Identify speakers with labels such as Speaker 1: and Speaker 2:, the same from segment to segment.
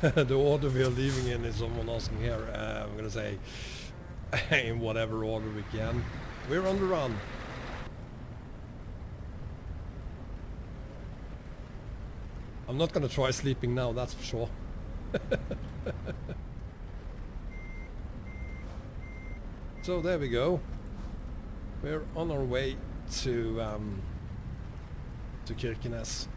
Speaker 1: The order we are leaving in is someone asking here. I'm gonna say in whatever order we can. We're on the run. I'm not gonna try sleeping now, that's for sure. So there we go. We're on our way to Kirkines.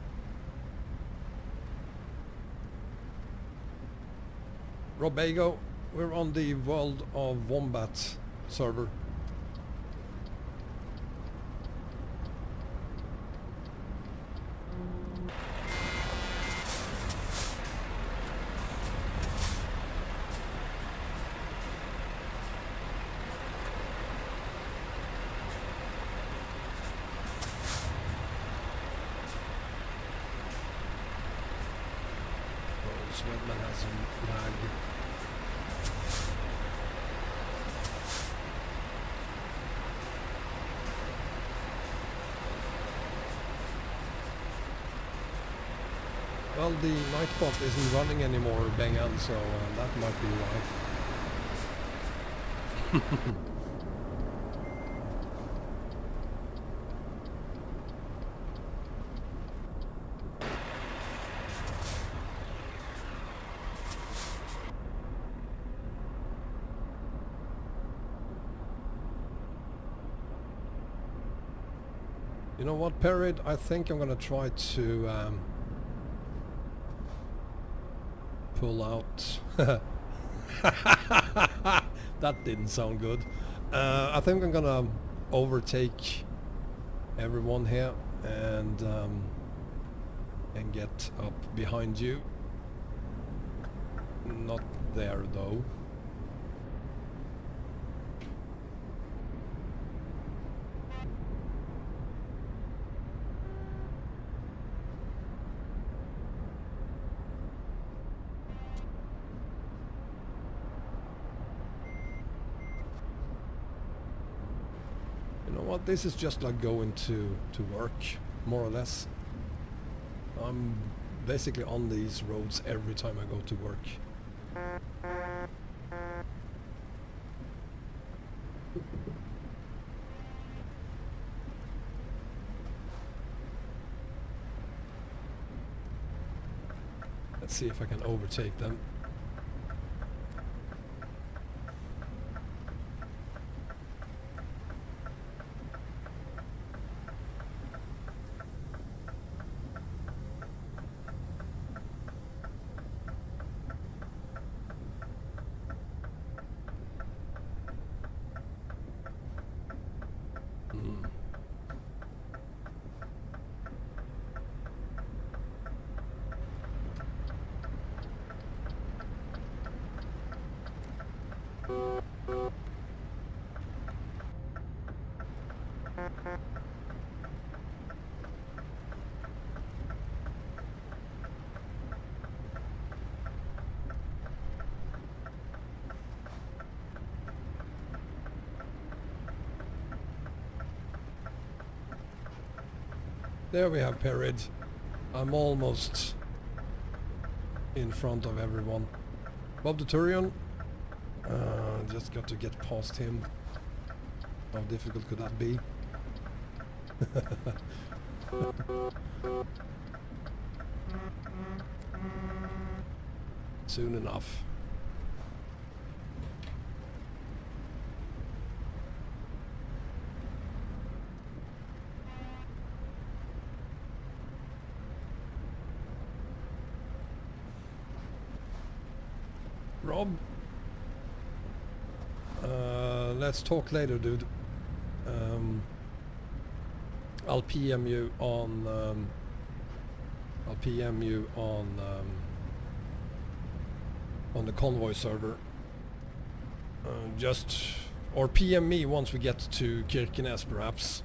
Speaker 1: Robago, we're on the World of Wombat server. Swedman has some lag. Well, the Nightbot isn't running anymore, Bengan, so that might be why. You know what, Perid? I think I'm gonna try to pull out. That didn't sound good. I think I'm gonna overtake everyone here and get up behind you. Not there though. You know what, this is just like going to work, more or less. I'm basically on these roads every time I go to work. Let's see if I can overtake them. There we have Perid. I'm almost in front of everyone. Bob the Turian. Just got to get past him. How difficult could that be? Soon enough. Rob, let's talk later, dude. I'll PM you on. I'll PM you on the convoy server. Or PM me once we get to Kirkines, perhaps,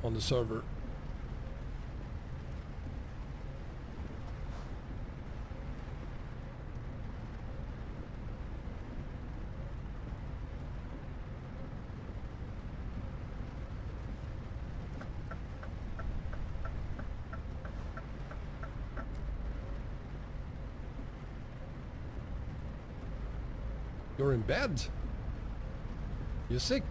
Speaker 1: on the server. You're in bed? You're sick?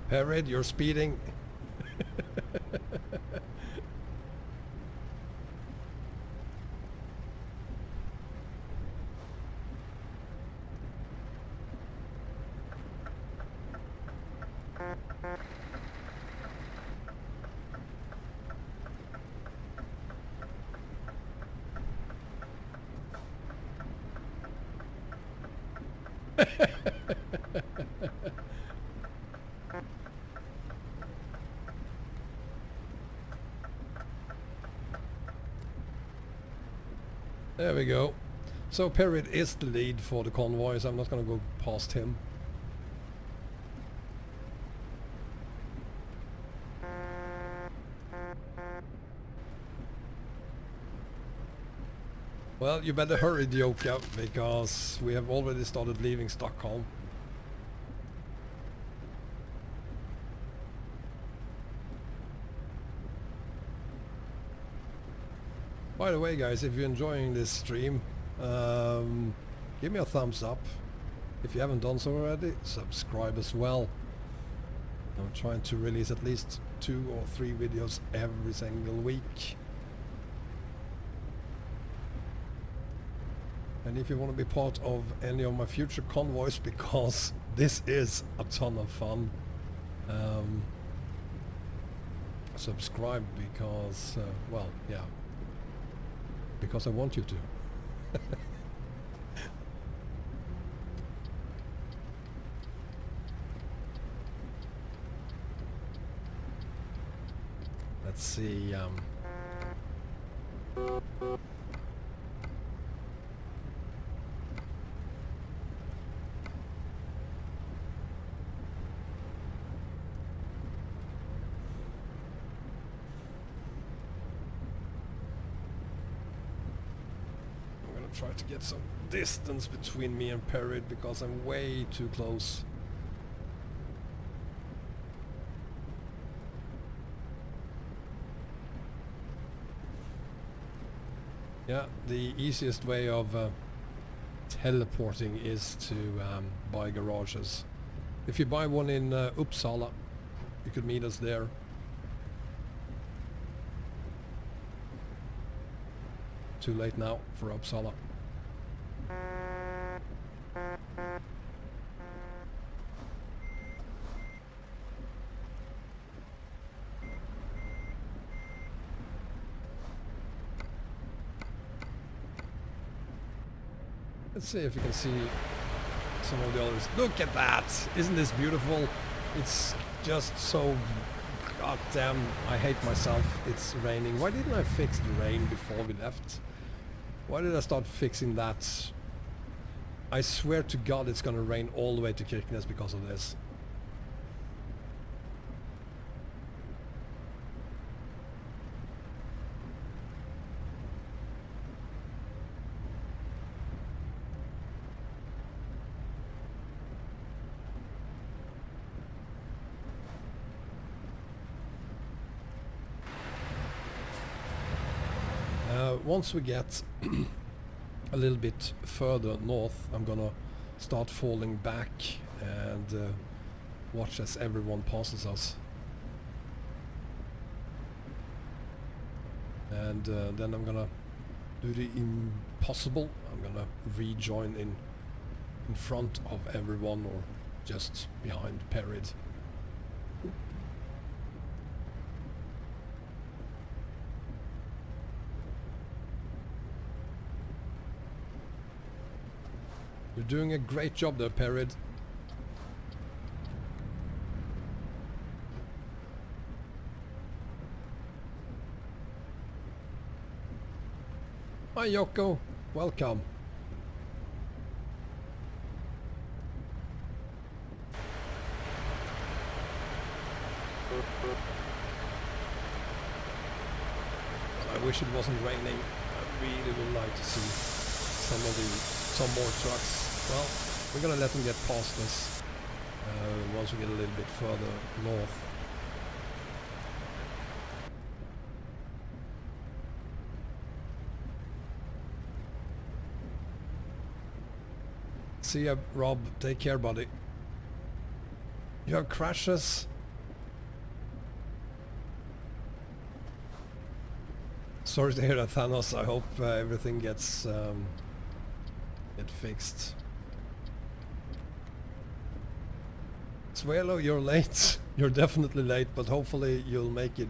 Speaker 1: Perrid, you're speeding. There we go. So Perrid is the lead for the convoys. I'm not gonna go past him. Well, you better hurry, Dioka, because we have already started leaving Stockholm. By the way, guys, if you're enjoying this stream, give me a thumbs up. If you haven't done so already, subscribe as well. I'm trying to release at least 2 or 3 videos every single week. And if you want to be part of any of my future convoys, because this is a ton of fun, subscribe because, well, yeah, because I want you to. Let's see. Try to get some distance between me and Perrid because I'm way too close. Yeah, the easiest way of teleporting is to buy garages. If you buy one in Uppsala, you could meet us there. Too late now for Uppsala. Let's see if you can see some of the others. Look at that! Isn't this beautiful? It's just so goddamn... I hate myself. It's raining. Why didn't I fix the rain before we left? Why did I start fixing that? I swear to God it's gonna rain all the way to Kirkines because of this. Once we get a little bit further north, I'm gonna start falling back and watch as everyone passes us. And then I'm gonna do the impossible. I'm gonna rejoin in front of everyone or just behind Perrid. You're doing a great job there, Perrid. Hi Yoko, welcome. I wish it wasn't raining. I really would like to see some more trucks. Well, we're gonna let them get past us once we get a little bit further north. See ya, Rob. Take care, buddy. You have crashes? Sorry to hear that, Thanos. I hope everything gets get fixed. Suelo, you're late. You're definitely late, but hopefully you'll make it.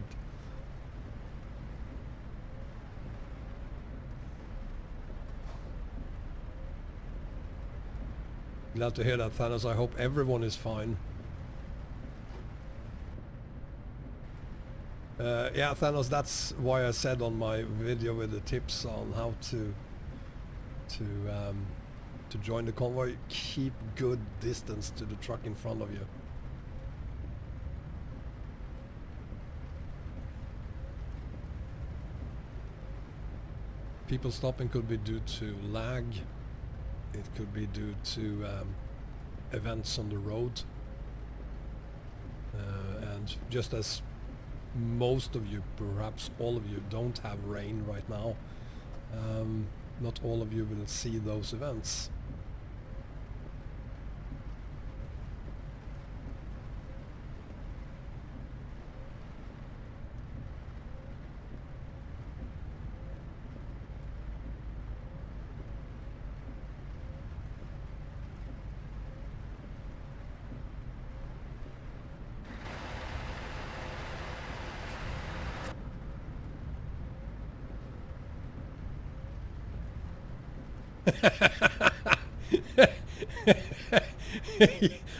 Speaker 1: Glad to hear that, Thanos. I hope everyone is fine. Yeah, Thanos, that's why I said on my video with the tips on how to join the convoy, keep good distance to the truck in front of you. People stopping could be due to lag. It could be due to events on the road. And just as most of you, perhaps all of you, don't have rain right now, not all of you will see those events.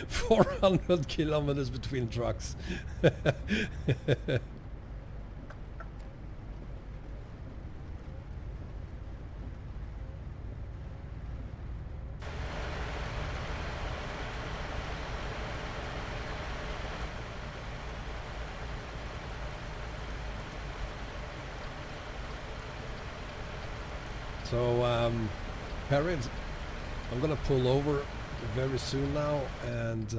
Speaker 1: $400 kilometers between trucks. So, Perry, I'm gonna pull over very soon now and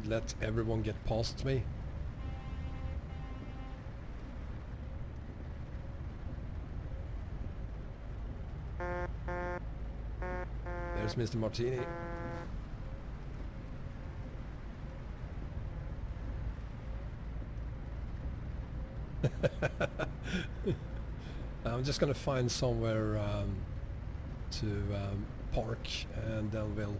Speaker 1: let everyone get past me. There's Mr. Martini. I'm just gonna find somewhere to park, and then we'll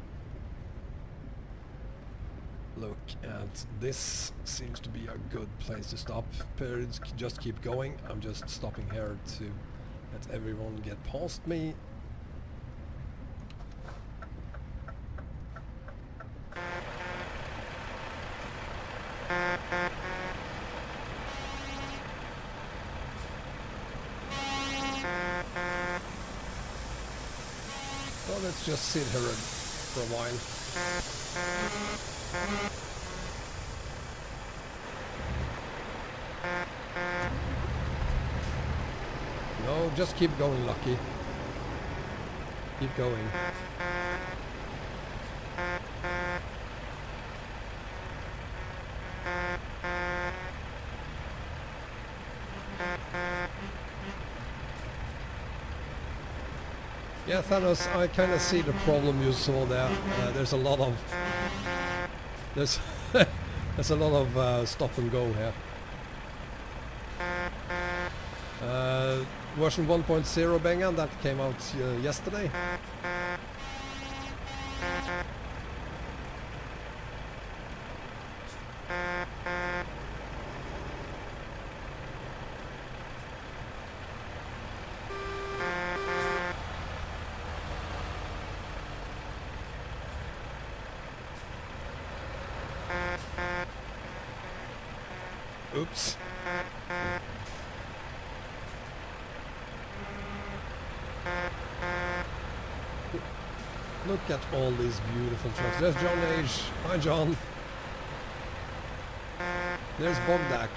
Speaker 1: look at this. Seems to be a good place to stop. Periods, just keep going. I'm just stopping here to let everyone get past me. Well, let's just sit here for a while. No, just keep going, Lucky. Keep going. Yeah, Thanos, I kind of see the problem you saw there. There's a lot of there's a lot of stop and go here. Version 1.0 Bengan that came out yesterday. Oops. Look at all these beautiful trucks. There's John Age. Hi, John. There's Bogdak.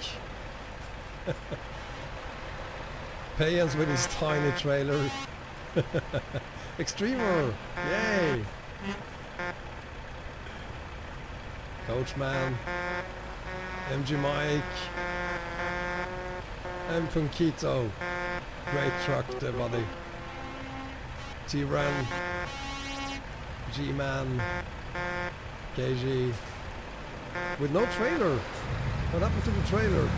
Speaker 1: Payans with his tiny trailer. Extremer! Yay! Coachman. MG Mike. And Punkito. Great truck there, buddy. T-Ran. G-Man. KG. With no trailer. What happened to the trailer?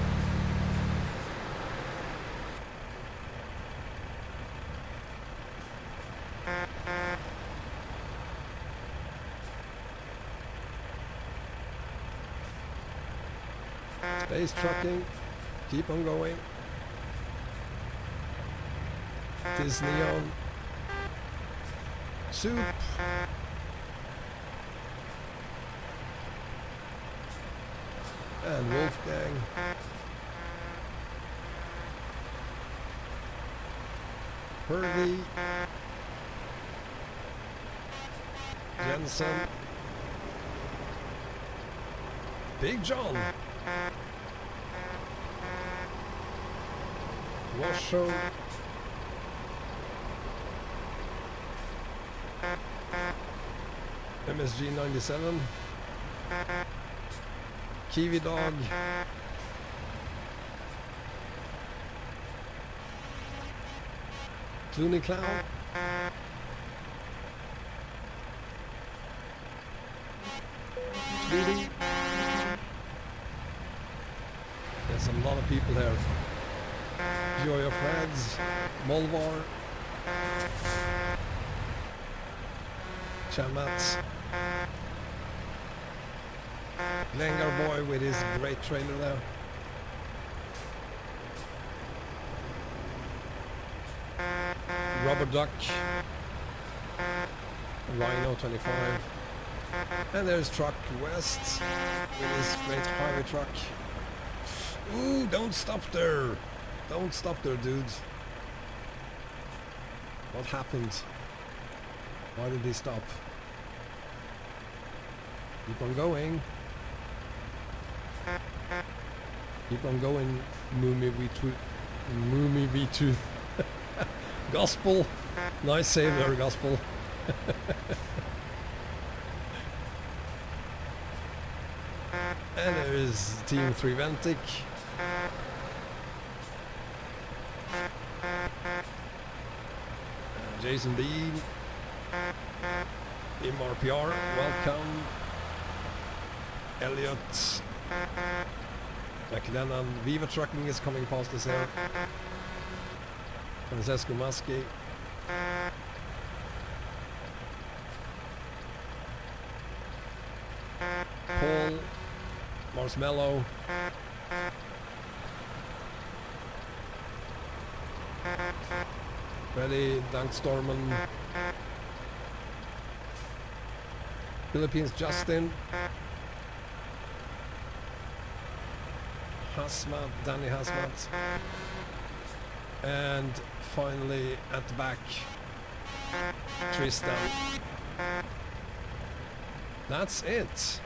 Speaker 1: Space trucking. Keep on going. This neon. Soup. And Wolfgang. Purdy. Jensen. Big John. Washoe. MSG 97. Kiwi Dog. Clooney Clown. Tweety. There's a lot of people here. Joy of Freds. Molvar. Chamats. Lengar Boy with his great trailer there. Rubber Duck. Rhino 25. And there's Truck West with his great highway truck. Ooh, don't stop there. Don't stop there, dudes. What happened? Why did he stop? Keep on going. Keep on going, Moomy V2. Moomy V2. Gospel. Nice save there, Gospel. And there is Team 3 Ventic. Jason Bean. MRPR, welcome. Elliot. McLennan. Viva Trucking is coming past us here. Francesco Maschi. Paul. Marshmallow. Ready, Dankstormen. Philippines Justin. Hasmat, Danny Hasmat. And finally at the back, Tristan. That's it.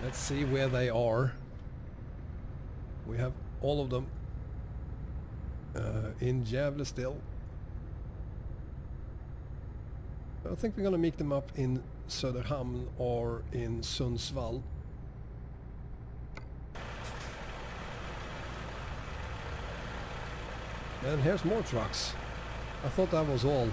Speaker 1: Let's see where they are. We have all of them in Gävle still. I think we're gonna meet them up in Söderhamn or in Sundsvall. And here's more trucks. I thought that was all.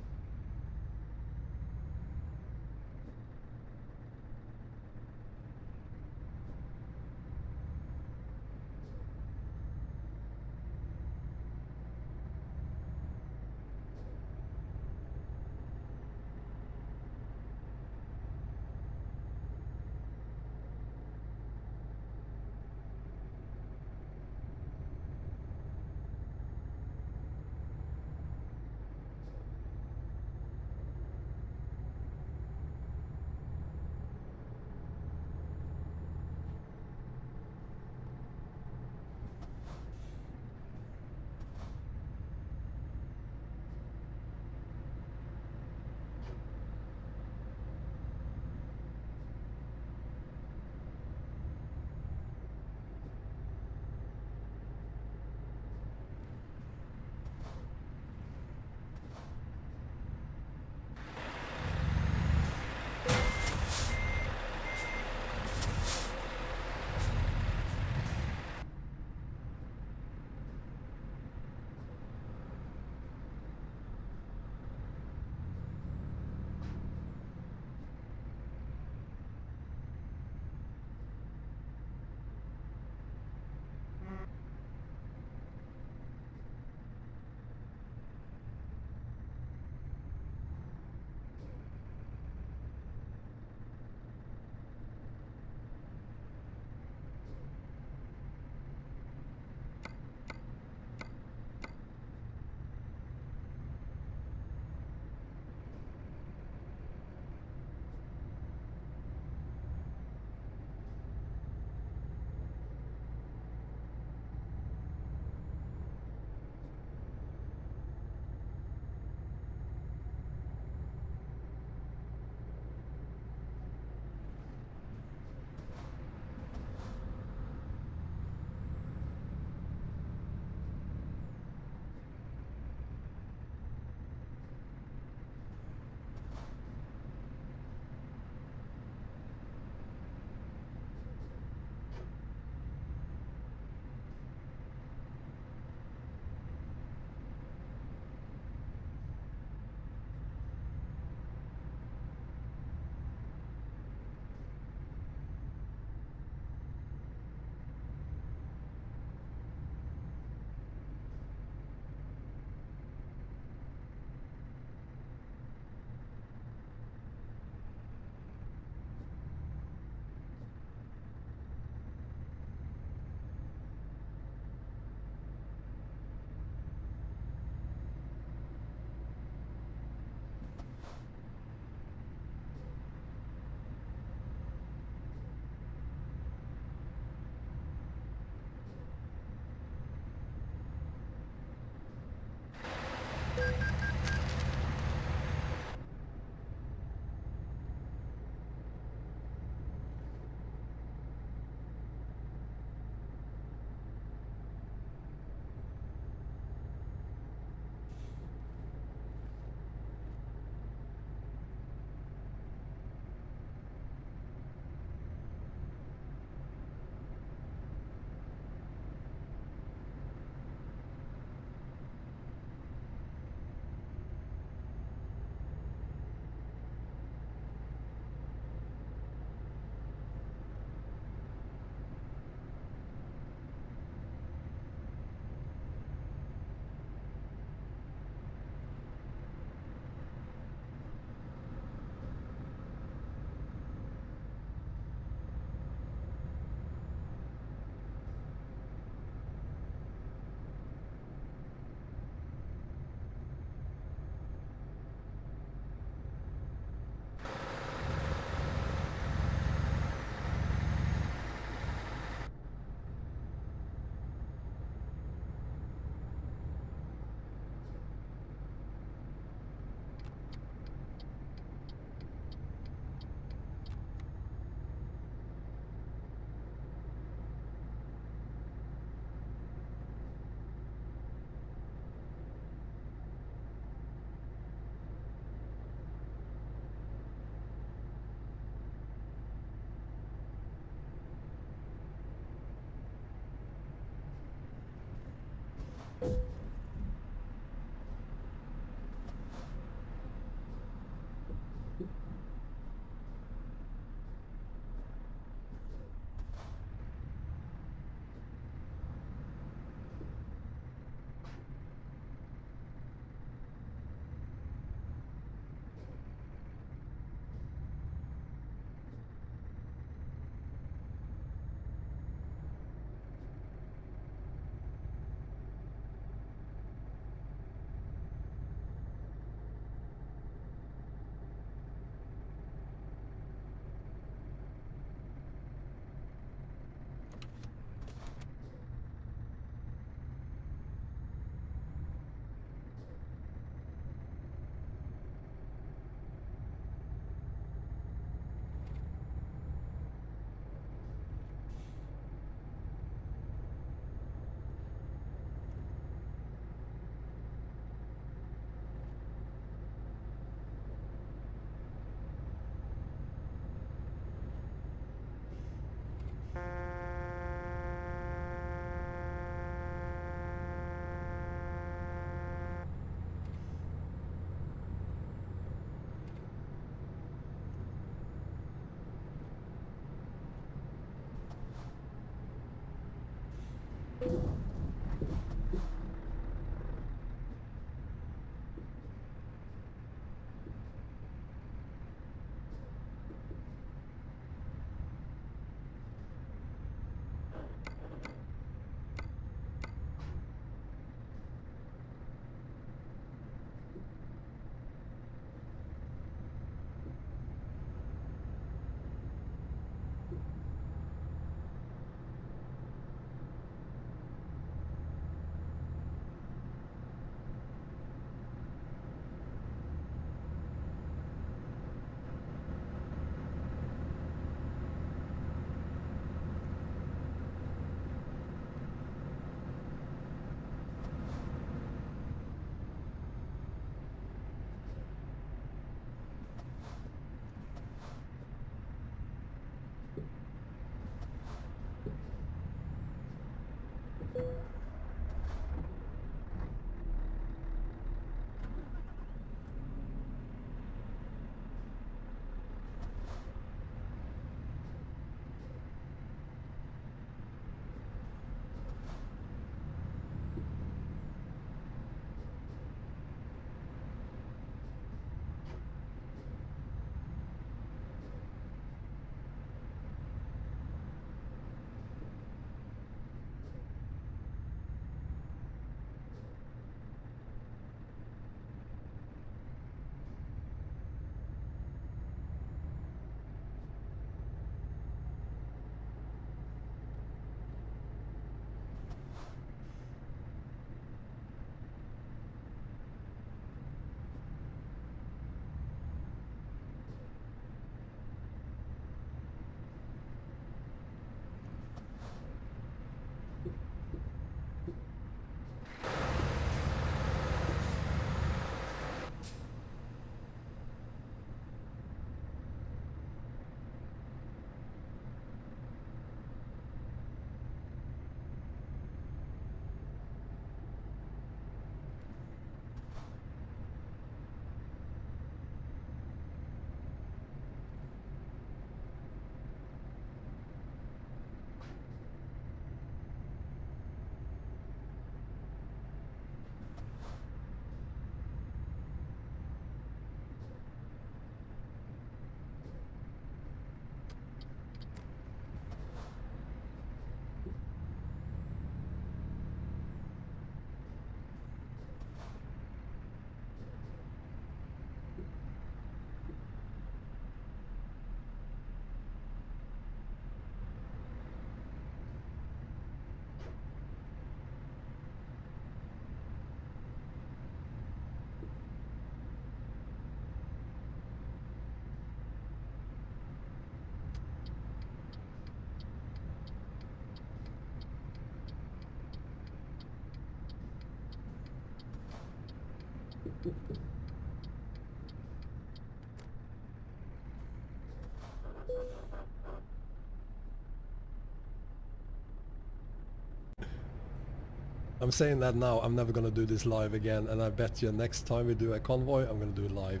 Speaker 1: I'm saying that now. I'm never gonna do this live again, and I bet you next time we do a convoy, I'm gonna do it live.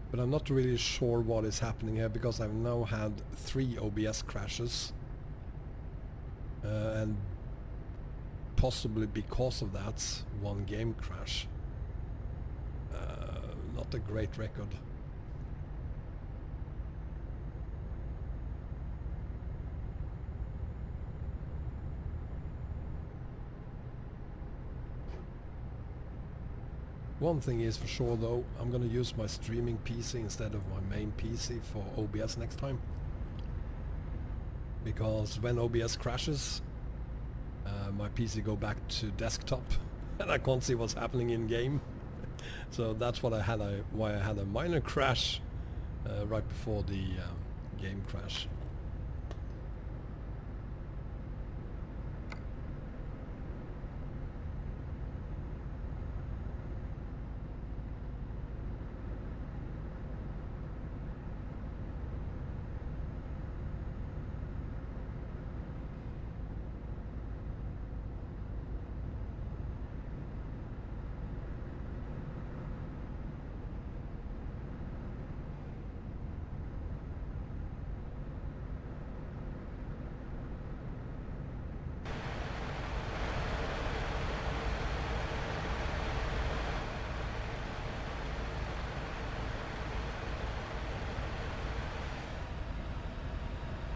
Speaker 1: But I'm not really sure what is happening here, because I've now had 3 OBS crashes. And possibly because of that, 1 game crash. Not a great record. One thing is for sure though, I'm gonna use my streaming PC instead of my main PC for OBS next time. Because when OBS crashes, my PC go back to desktop and I can't see what's happening in game. So that's what why I had a minor crash right before the game crash.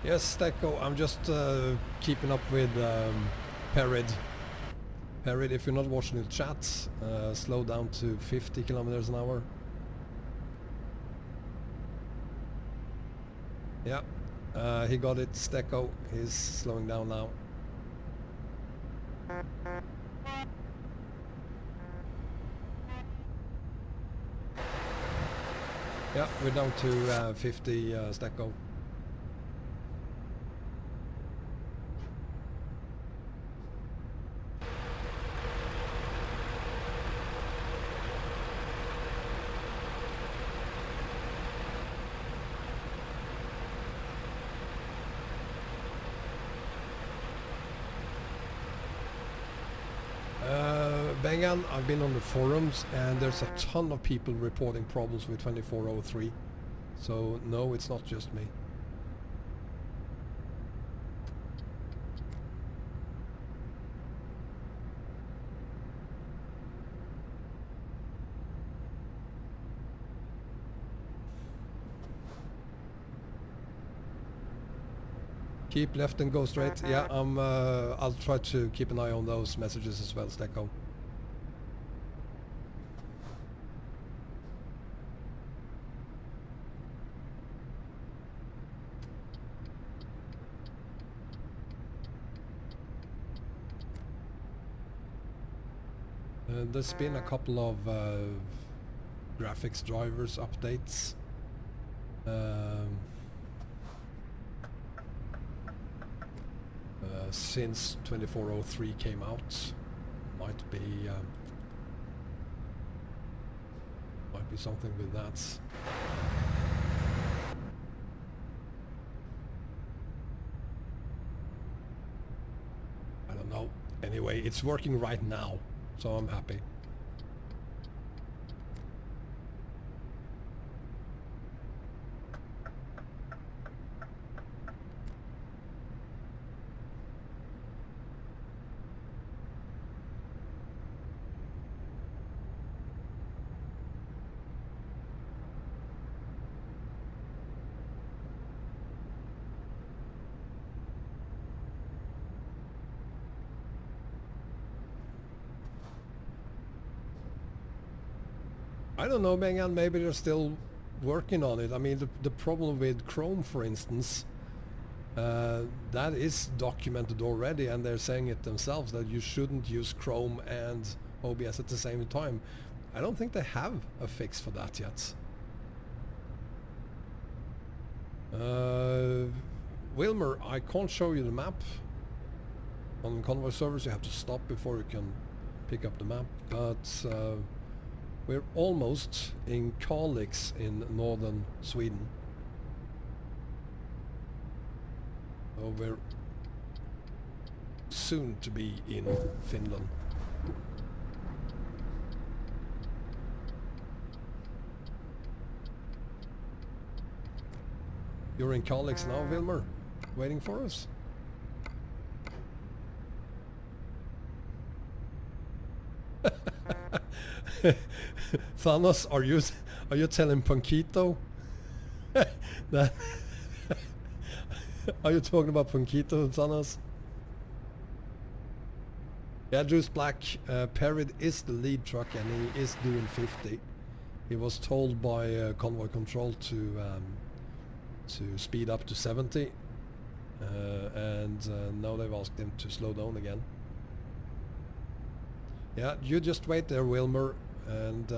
Speaker 1: Yes, Stecco, I'm just keeping up with Perid. Perid, if you're not watching the chat, slow down to 50 kilometers an hour. Yeah, he got it, Stecco. He's slowing down now. Yeah, we're down to 50, Stecco. Bengan, I've been on the forums and there's a ton of people reporting problems with 2403. So no, it's not just me. Keep left and go straight. Yeah, I'll try to keep an eye on those messages as well, Stecco. There's been a couple of graphics drivers updates. Since 2403 came out, might be something with that. I don't know. Anyway, it's working right now, so I'm happy. I don't know, Bengan, maybe they're still working on it. I mean, the problem with Chrome, for instance, that is documented already, and they're saying it themselves that you shouldn't use Chrome and OBS at the same time. I don't think they have a fix for that yet. Wilmer, I can't show you the map. On convoy servers you have to stop before you can pick up the map, but we're almost in Kalix in northern Sweden. So we're soon to be in Finland. You're in Kalix now, Wilmer? Waiting for us? Thanos, are you telling Punkito that are you talking about Punkito, Thanos? Yeah, Juice Black, Perid is the lead truck and he is doing 50. He was told by convoy control to speed up to 70, and now they've asked him to slow down again. Yeah, you just wait there, Wilmer, and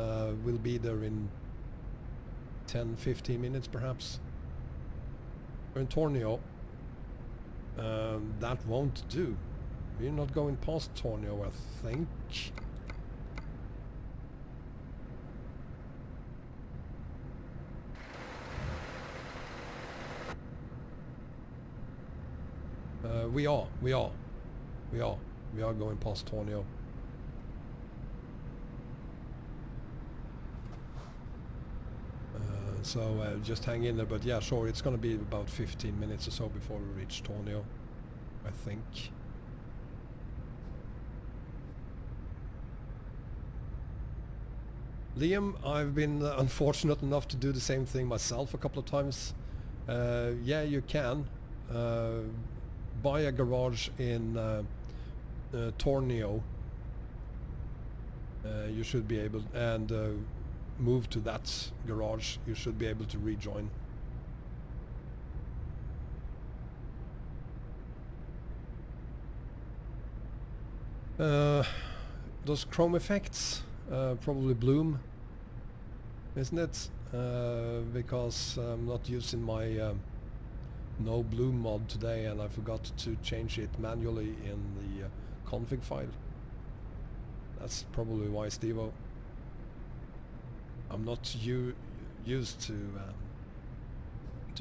Speaker 1: we'll be there in 10-15 minutes perhaps. We're in Tornio. That won't do. We're not going past Tornio, I think. We are going past Tornio. So just hang in there, but yeah, sure, it's gonna be about 15 minutes or so before we reach Tornio, I think. Liam, I've been unfortunate enough to do the same thing myself a couple of times. Yeah, you can buy a garage in Tornio. You should be able, and move to that garage. You should be able to rejoin. Those chrome effects probably bloom, isn't it? Because I'm not using my no bloom mod today, and I forgot to change it manually in the config file. That's probably why, Stevo. I'm not used to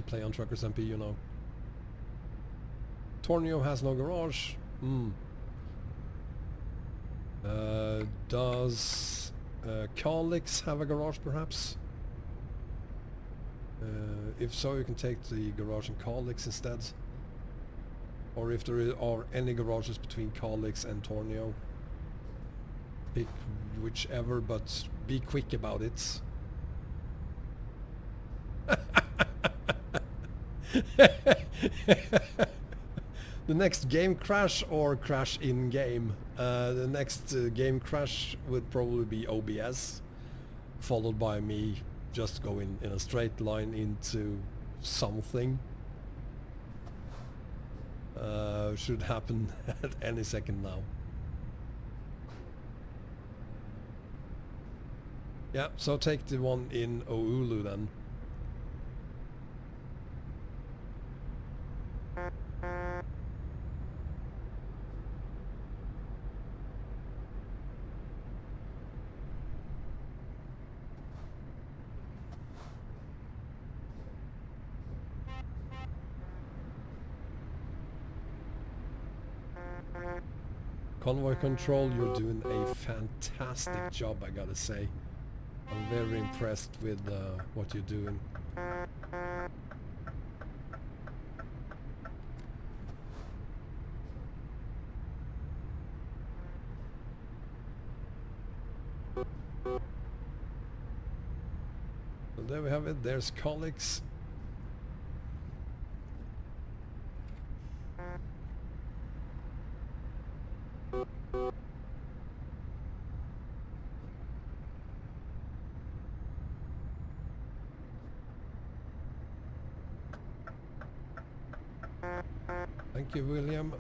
Speaker 1: play on Truckers MP, you know. Tornio has no garage. Does Kalix have a garage, perhaps? If so, you can take the garage in Kalix instead. Or if there are any garages between Kalix and Tornio, pick whichever, but be quick about it. The next game crash or crash in game? The next game crash would probably be OBS, followed by me just going in a straight line into something. Should happen at any second now. Yeah, so take the one in Oulu then. Convoy control, you're doing a fantastic job, I gotta say. I'm very impressed with what you're doing. So there we have it, there's Kalix. Thank you, William.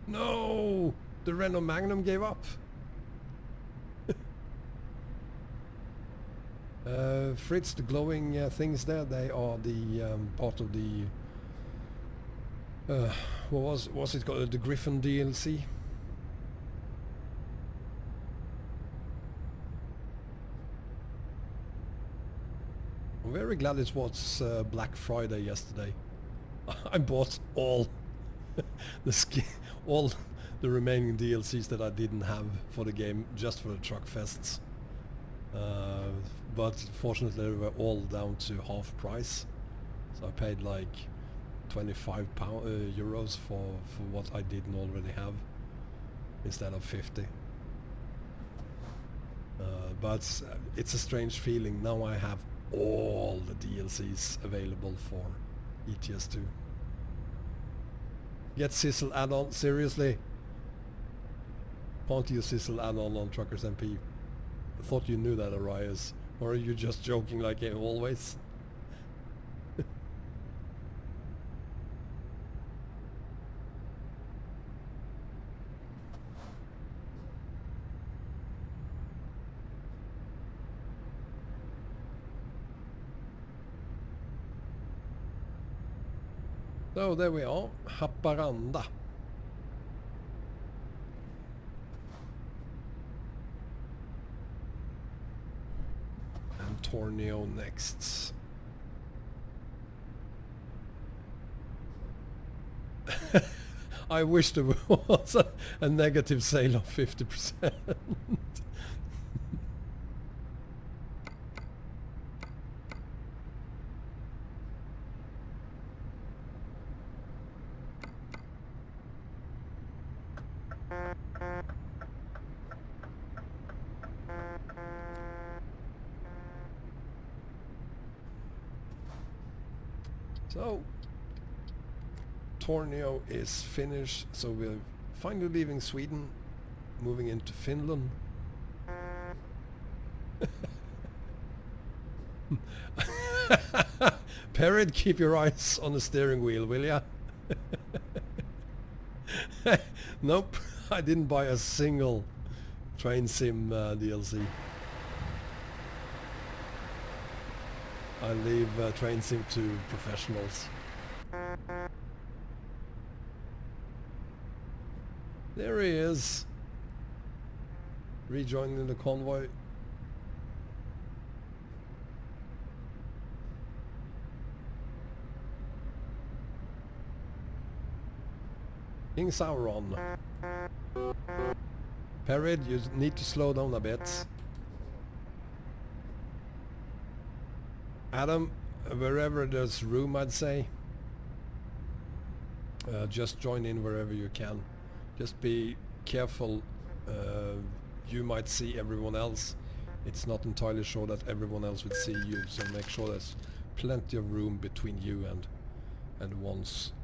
Speaker 1: No! The Renault Magnum gave up. Fritz, the glowing things there, they are the part of the what was it called? The Griffin DLC. I'm very glad it was Black Friday yesterday. I bought all all the remaining DLCs that I didn't have for the game just for the truck fests. But fortunately they were all down to half price. So I paid like €25 for what I didn't already have instead of 50. But it's a strange feeling. Now I have all the DLCs available for ETS2. Get Sizzle add-on, seriously? Can't use Sizzle add-on on Truckers MP. I thought you knew that, Arias. Or are you just joking like always? So there we are, Haparanda. And Tornio next. I wish there was a negative sale of 50%. So, Tornio is finished, so we're finally leaving Sweden, moving into Finland. Parrot, keep your eyes on the steering wheel, will ya? Nope, I didn't buy a single train sim DLC. I leave train sim to professionals. There he is, rejoining the convoy. King Sauron. Parrot, you need to slow down a bit. Adam, wherever there's room, I'd say, just join in wherever you can. Just be careful, you might see everyone else. It's not entirely sure that everyone else will see you, so make sure there's plenty of room between you and ones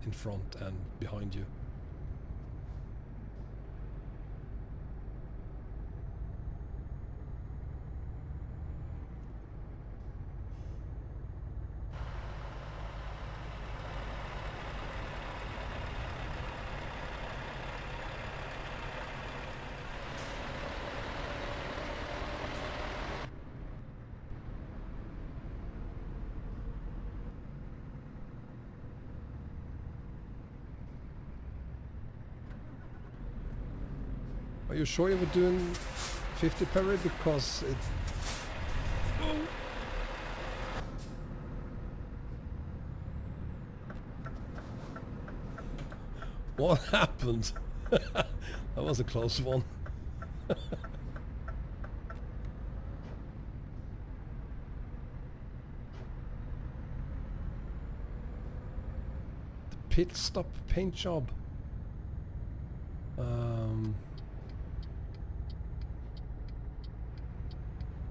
Speaker 1: in front and behind you. Are you sure you were doing 50 parry? Because it... Oh. What happened? That was a close one. The pit stop paint job.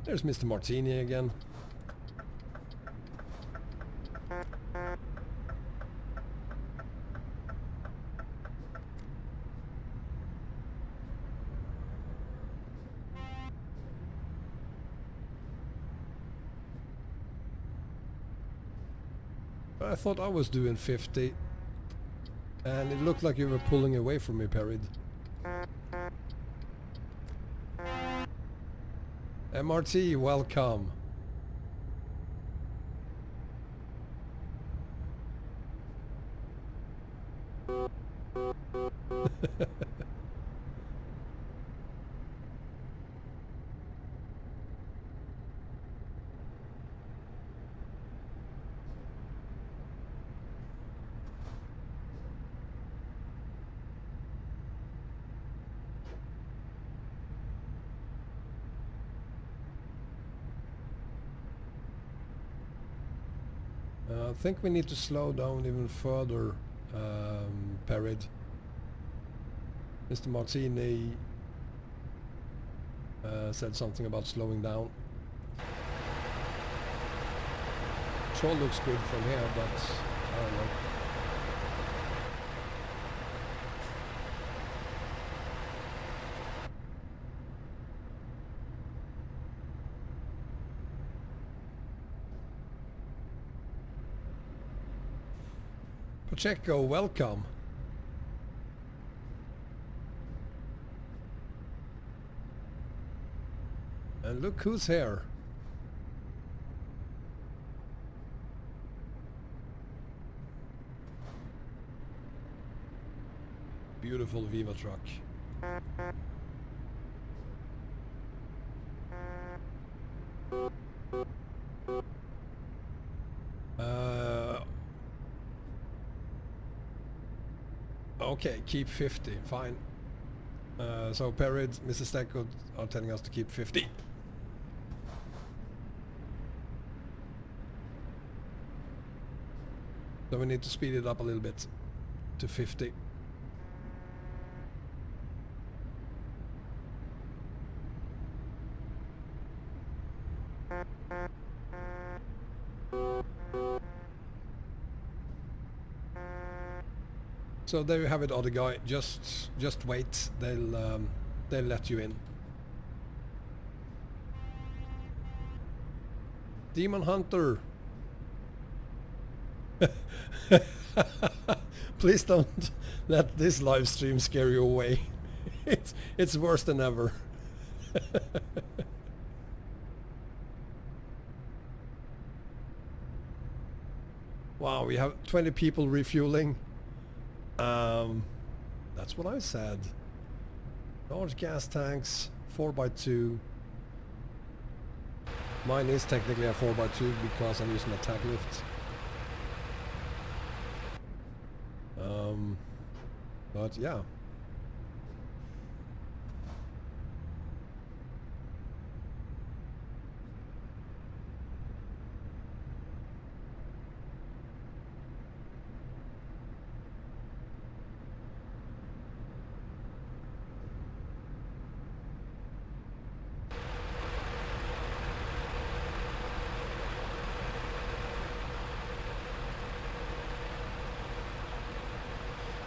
Speaker 1: There's Mr. Martini again. I thought I was doing 50 and it looked like you were pulling away from me, Perrid. MRT, welcome. I think we need to slow down even further, Perid. Mr. Martini said something about slowing down. Sure looks good from here, but I don't know. Pacheco, welcome. And look who's here. Beautiful Viva truck. Okay, keep 50, fine. So Perid, Mrs. Stackwood are telling us to keep 50. So we need to speed it up a little bit to 50. So there you have it, other guy. Just wait. They'll let you in. Demon Hunter. Please don't let this live stream scare you away. It's worse than ever. Wow, we have 20 people refueling. That's what I said. Large gas tanks, 4x2. Mine is technically a 4x2 because I'm using a tag lift. But yeah.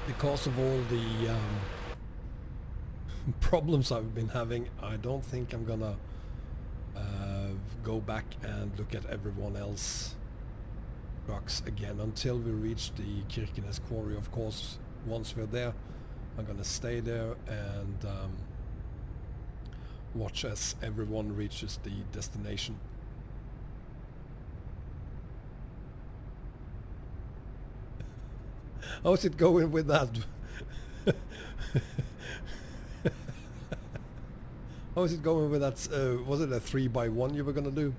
Speaker 1: Because of all the problems I've been having, I don't think I'm gonna go back and look at everyone else trucks again until we reach the Kirkines quarry. Of course, once we're there, I'm gonna stay there and watch as everyone reaches the destination. How's it going with that? How's it going with that? Was it a 3x1 you were gonna do?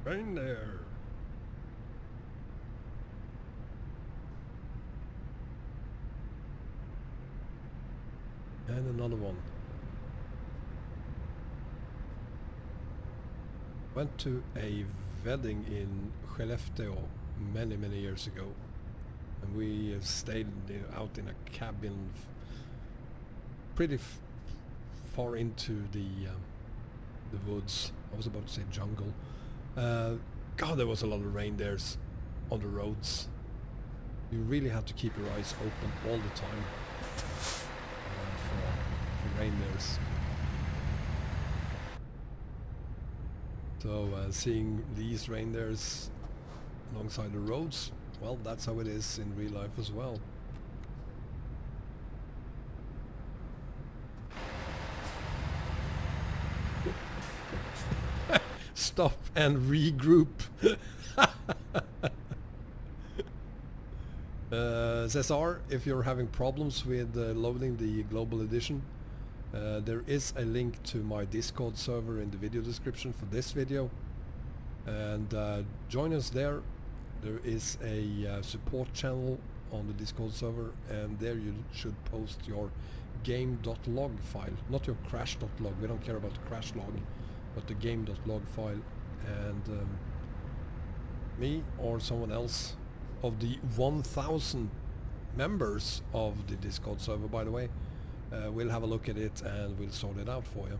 Speaker 1: Right there. And another one. Went to a wedding in Skellefteå many years ago, and we stayed out in a cabin pretty far into the woods. I was about to say jungle. God, there was a lot of reindeers on the roads. You really have to keep your eyes open all the time for reindeers. So seeing these reindeers alongside the roads, well, that's how it is in real life as well. Stop and regroup. Cesar, if you're having problems with loading the global edition, there is a link to my Discord server in the video description for this video, and join us there. There is a support channel on the Discord server, and there you should post your game.log file, not your crash.log. We don't care about the crash log, but the game.log file, and me or someone else of the 1,000 members of the Discord server, by the way, we'll have a look at it and we'll sort it out for you.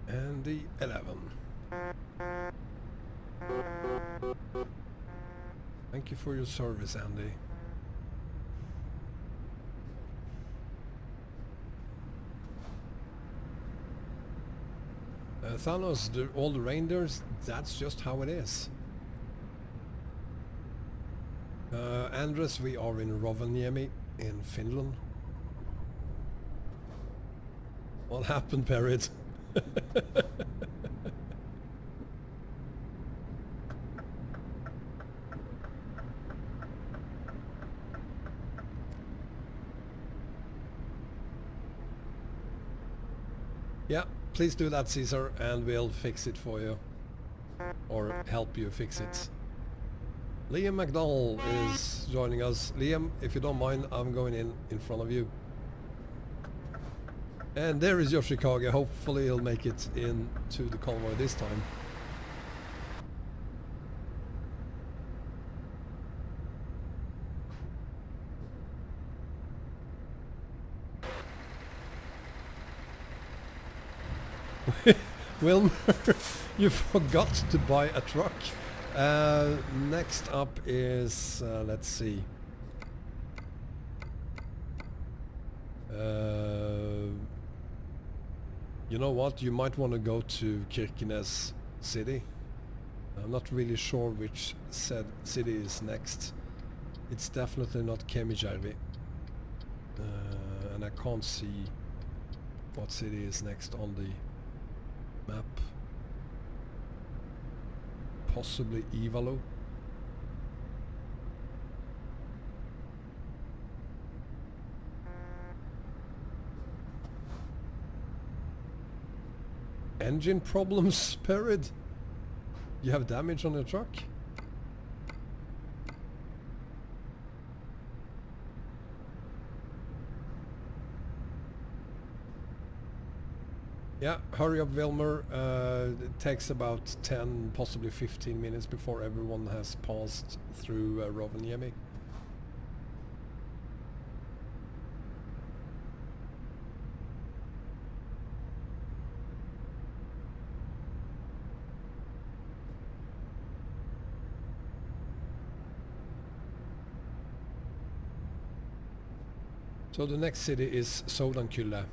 Speaker 1: And the 11. Thank you for your service, Andy. Thanos, all the reindeers, that's just how it is. Andres, we are in Rovaniemi in Finland. What happened, Perid? Yeah, please do that, Caesar, and we'll fix it for you. Or help you fix it. Liam McDonald is joining us. Liam, if you don't mind, I'm going in front of you. And there is Yoshikage. Hopefully he'll make it into the convoy this time. Wilmer, you forgot to buy a truck. Next up is, let's see. You know what? You might want to go to Kirkines city. I'm not really sure which city is next. It's definitely not Kemijärvi. And I can't see what city is next on the map. Possibly Ivalo. Engine problems, Perid? You have damage on your truck? Yeah, hurry up, Wilmer. It takes about 10, possibly 15 minutes before everyone has passed through Rovaniemi. So the next city is Sodankylä.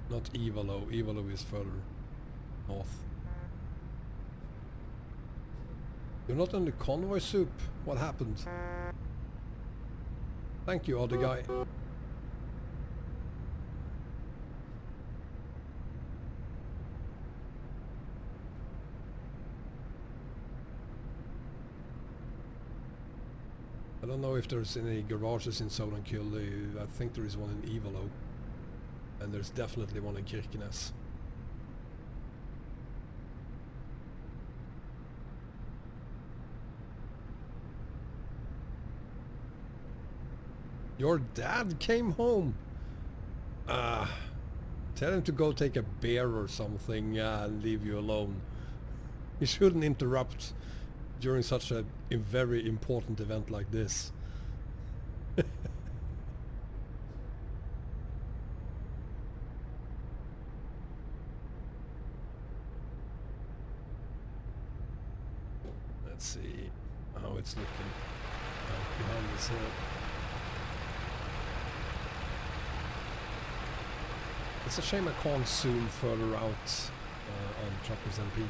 Speaker 1: Not Ivalo. Ivalo is further north. You're not on the convoy, Soup? What happened? Thank you, other guy. I don't know if there's any garages in Sodankylä. I think there is one in Ivalo. And there's definitely one in Kirkines. Your dad came home! Tell him to go take a beer or something and leave you alone. He shouldn't interrupt during such a very important event like this. Let's see how it's looking behind this hill. It's a shame I can't zoom further out on Truckers MP.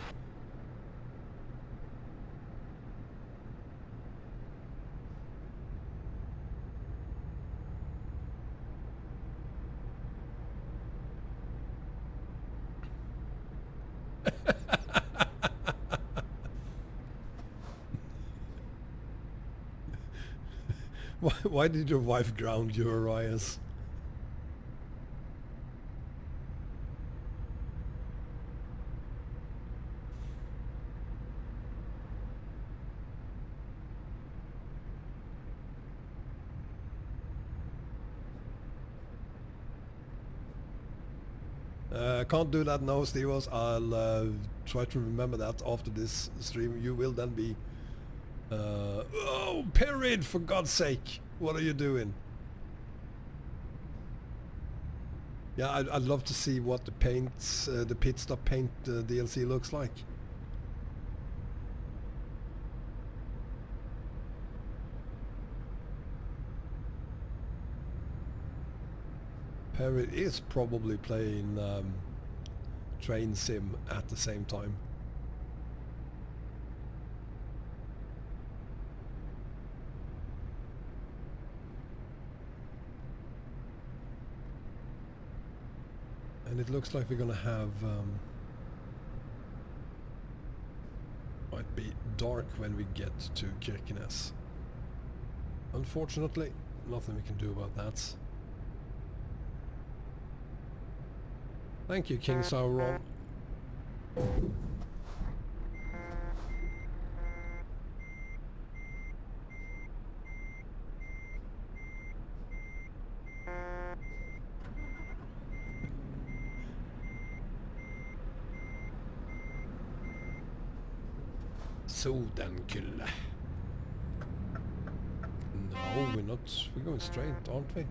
Speaker 1: Why did your wife ground you, Arias? Can't do that now, Stevos. I'll try to remember that after this stream. You will then be... oh, Perid, for God's sake! What are you doing? Yeah, I'd love to see what the paints, the pit stop paint DLC looks like. Perid is probably playing train sim at the same time. And it looks like we're gonna have might be dark when we get to Kirkines. Unfortunately, nothing we can do about that. Thank you, King Sauron. Sodenkulle. No, we're not. We're going straight, aren't we?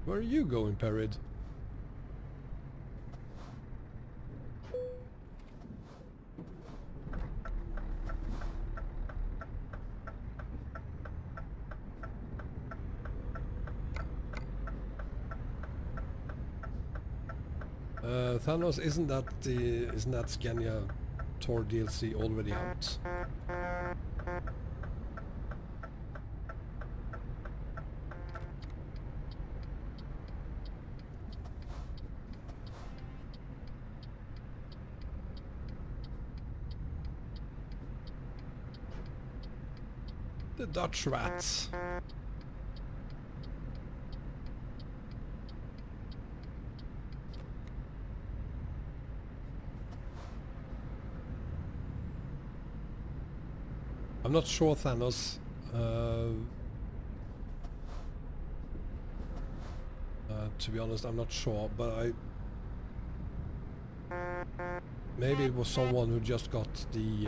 Speaker 1: Where are you going, Perid? Thanos, isn't that Scania Tor DLC already out? The Dutch rats. I'm not sure, Thanos. To be honest, I'm not sure, but maybe it was someone who just got the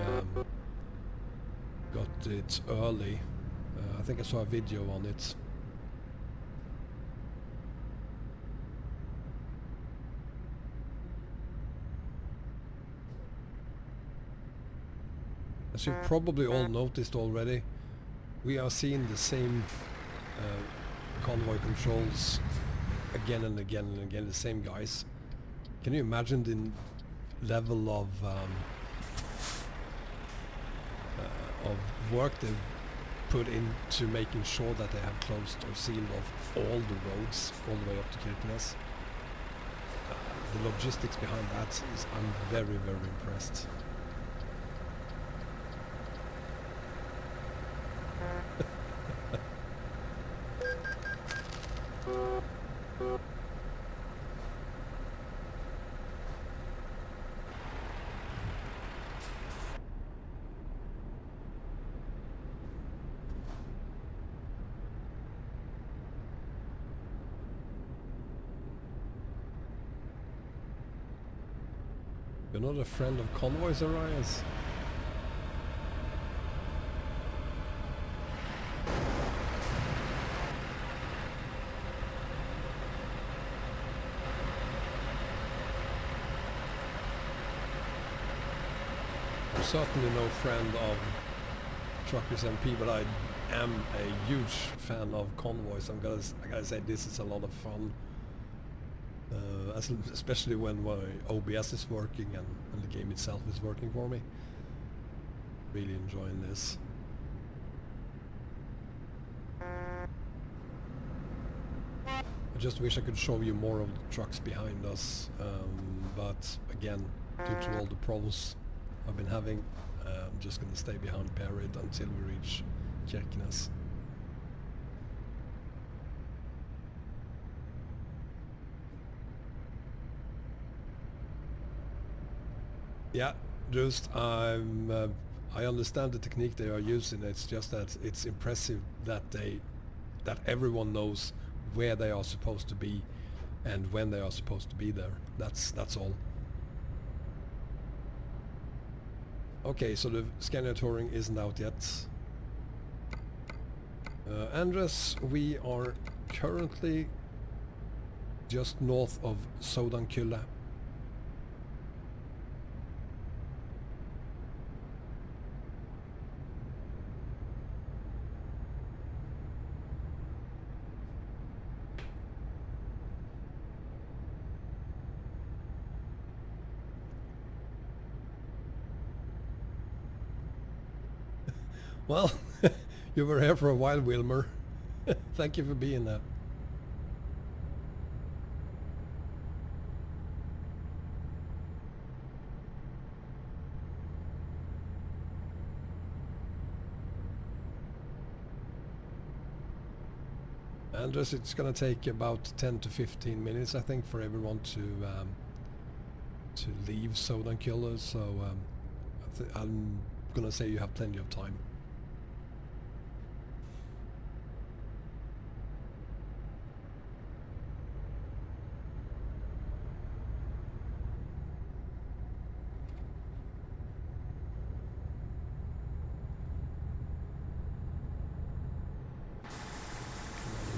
Speaker 1: got it early. I think I saw a video on it. As you've probably all noticed already, we are seeing the same convoy controls again and again and again, the same guys. Can you imagine the level of work they've put into making sure that they have closed or sealed off all the roads all the way up to Kirkines? The logistics behind that is, I'm very, very impressed. You're not a friend of convoys, Arias? I'm certainly no friend of Truckers MP, but I am a huge fan of convoys. I gotta say, this is a lot of fun. Especially when my OBS is working and the game itself is working for me. Really enjoying this. I just wish I could show you more of the trucks behind us, but again, due to all the problems I've been having, I'm just gonna stay behind Perid until we reach Kirkines. Yeah, just I understand the technique they are using. It's just that it's impressive that that everyone knows where they are supposed to be and when they are supposed to be there. That's all. Okay, so the Scania Touring isn't out yet. Andres, we are currently just north of Sodankylla. Well, you were here for a while, Wilmer. Thank you for being there. Andres, it's gonna take about 10 to 15 minutes, I think, for everyone to leave Sodankylla, so I'm gonna say you have plenty of time.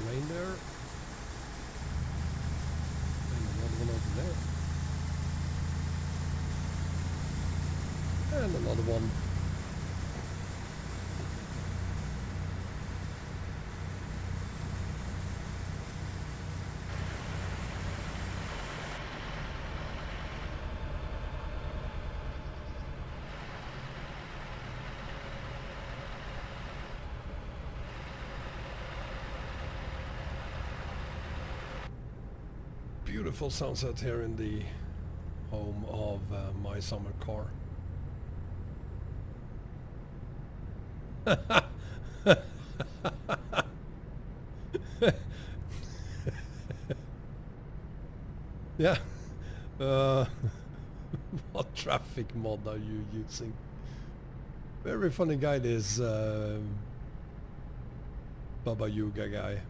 Speaker 1: Rain there. And another one over there. And another one. Beautiful sunset here in the home of my summer car. Yeah. What traffic mod are you using? Very funny guy, this Baba Yuga guy.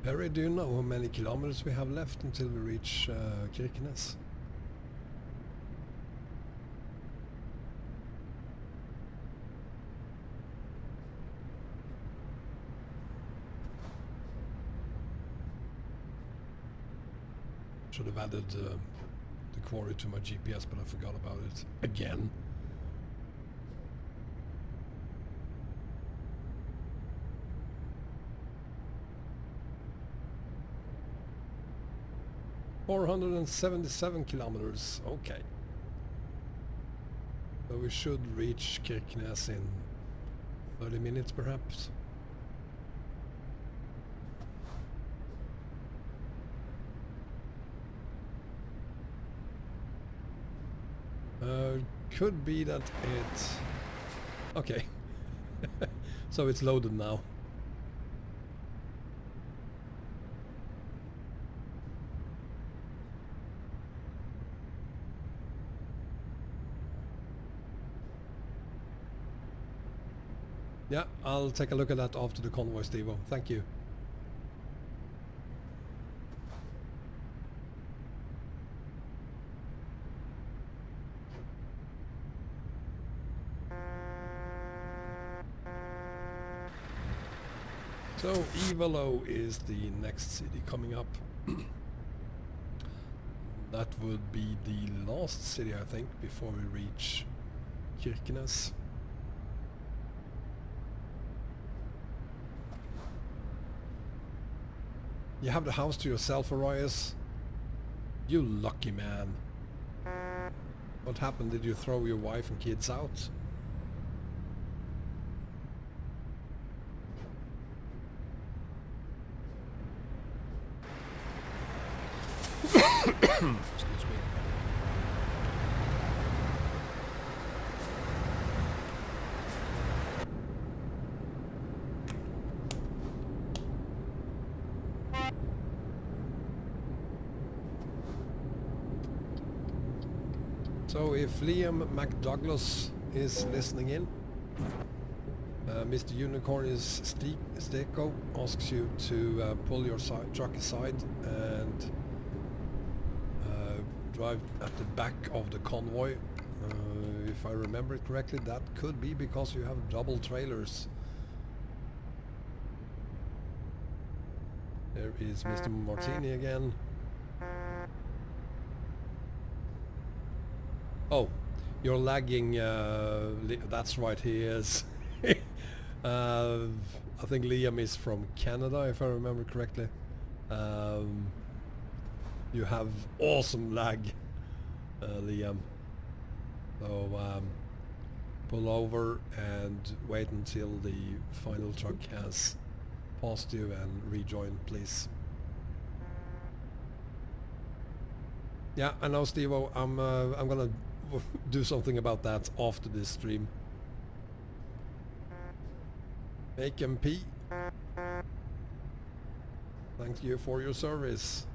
Speaker 1: Perry, do you know how many kilometers we have left until we reach Kirkines? Should have added the quarry to my GPS, but I forgot about it again. $477 kilometers. Okay. So we should reach Kirkines in 30 minutes, perhaps. Could be that it's... Okay. So it's loaded now. Yeah, I'll take a look at that after the convoy, Steve-O. Thank you. So Ivalo is the next city coming up. That would be the last city, I think, before we reach Kirkines. You have the house to yourself, Arias. You lucky man. What happened? Did you throw your wife and kids out? Excuse me. So if Liam McDouglas is listening in, Mr. Unicorn is Steko asks you to pull your truck aside and drive at the back of the convoy. If I remember it correctly, that could be because you have double trailers. There is Mr. Martini again. Oh, you're lagging. That's right, he is. I think Liam is from Canada, if I remember correctly. You have awesome lag, Liam. So pull over and wait until the final truck has passed you and rejoin, please. Yeah, I know, Steve-O. I'm gonna do something about that after this stream. Make MP. Thank you for your service.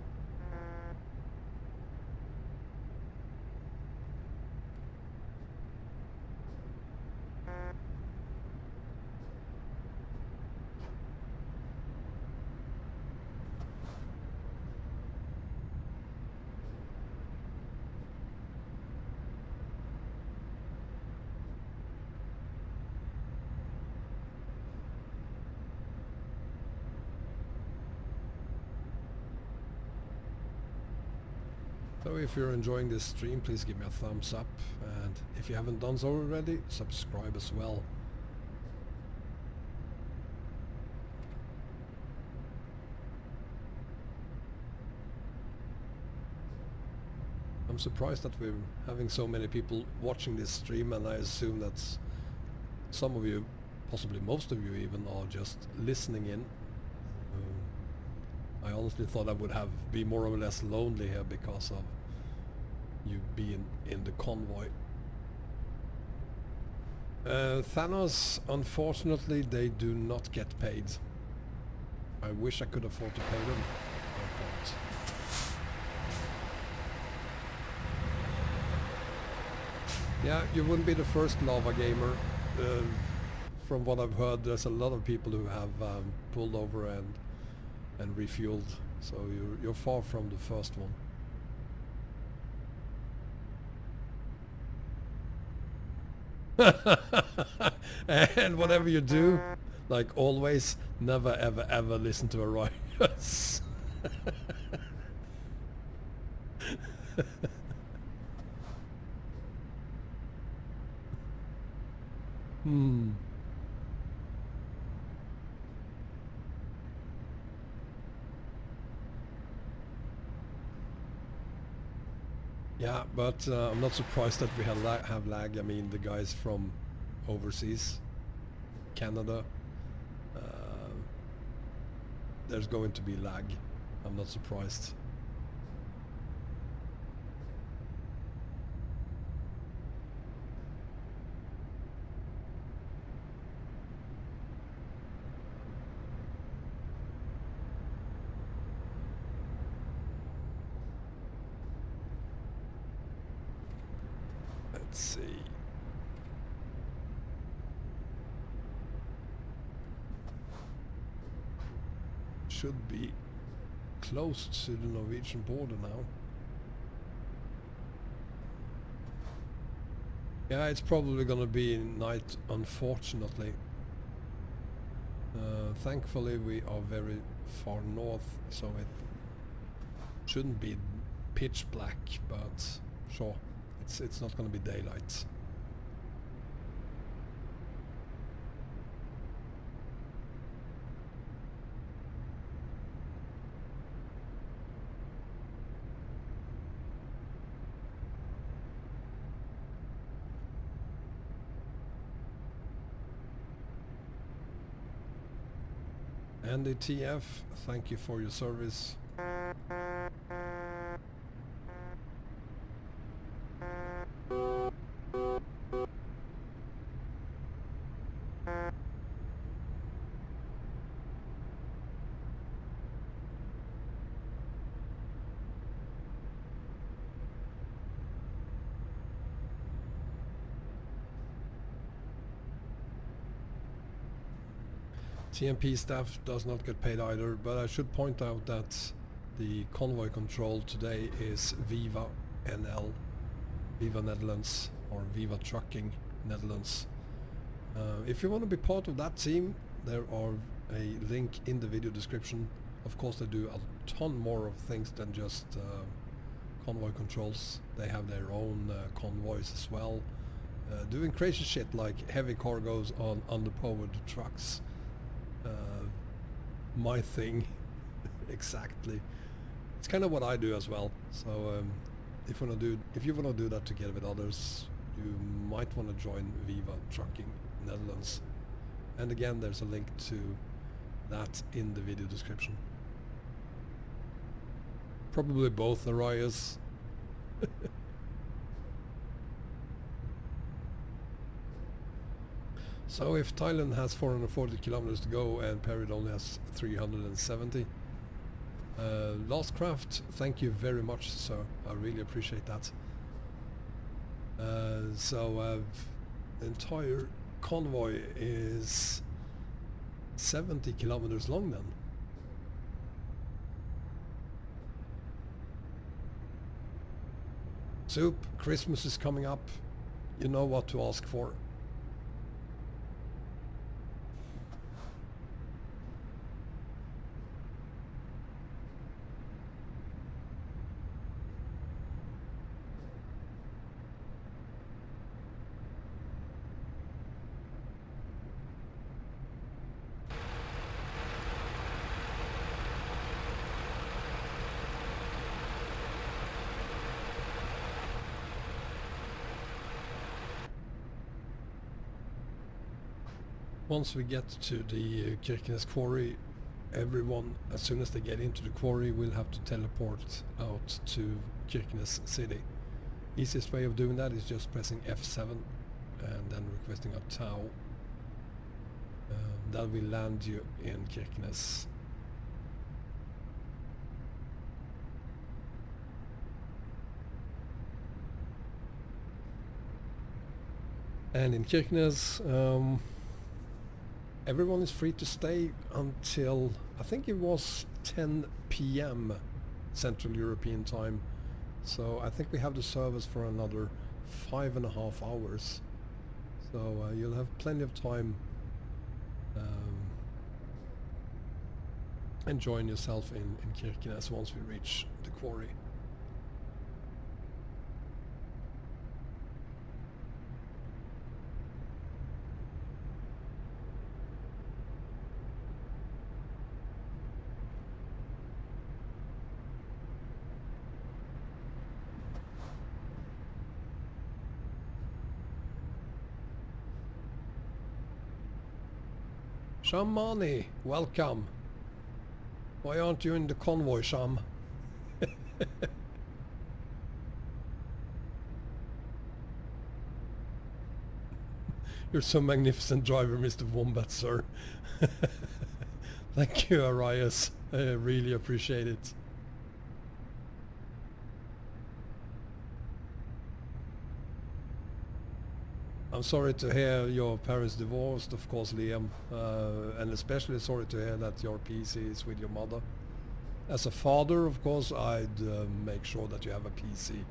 Speaker 1: So if you're enjoying this stream, please give me a thumbs up, and if you haven't done so already, subscribe as well. I'm surprised that we're having so many people watching this stream, and I assume that some of you, possibly most of you even, are just listening in. I honestly thought I would be more or less lonely here because of you being in the convoy. Thanos, unfortunately, they do not get paid. I wish I could afford to pay them. I can't. Yeah, you wouldn't be the first lava gamer. From what I've heard, there's a lot of people who have pulled over and refueled, so you're far from the first one. And whatever you do, like always, never ever ever listen to a Arias. Yeah, but I'm not surprised that we have lag. I mean, the guys from overseas, Canada, there's going to be lag. I'm not surprised. Let's see. Should be close to the Norwegian border now. Yeah, it's probably gonna be night, unfortunately. Thankfully we are very far north, so it shouldn't be pitch black, but sure, it's not going to be daylight. And the TF, thank you for your service. TMP staff does not get paid either, but I should point out that the convoy control today is Viva NL, Viva Netherlands, or Viva Trucking Netherlands. If you want to be part of that team, there are a link in the video description. Of course, they do a ton more of things than just convoy controls. They have their own convoys as well, doing crazy shit like heavy cargoes on underpowered trucks. My thing. Exactly. It's kind of what I do as well. So if you want to do that together with others, you might want to join Viva Trucking Netherlands. And again, there's a link to that in the video description. Probably both, Arias. So if Thailand has 440 kilometers to go and Perid only has 370, Lastcraft, thank you very much, sir. I really appreciate that. So the entire convoy is 70 kilometers long then. Soup, Christmas is coming up. You know what to ask for. Once we get to the Kirkines quarry, everyone, as soon as they get into the quarry, will have to teleport out to Kirkines city. Easiest way of doing that is just pressing F7 and then requesting a TOW. That will land you in Kirkines. And in Kirkines, everyone is free to stay until, I think it was 10 PM Central European time. So I think we have the service for another 5.5 hours. So you'll have plenty of time enjoying yourself in Kirkines once we reach the quarry. Shamani, welcome. Why aren't you in the convoy, Sham? You're so magnificent driver, Mr. Wombat, sir. Thank you, Arias. I really appreciate it. I'm sorry to hear your parents divorced, of course, Liam, and especially sorry to hear that your PC is with your mother. As a father, of course, I'd make sure that you have a PC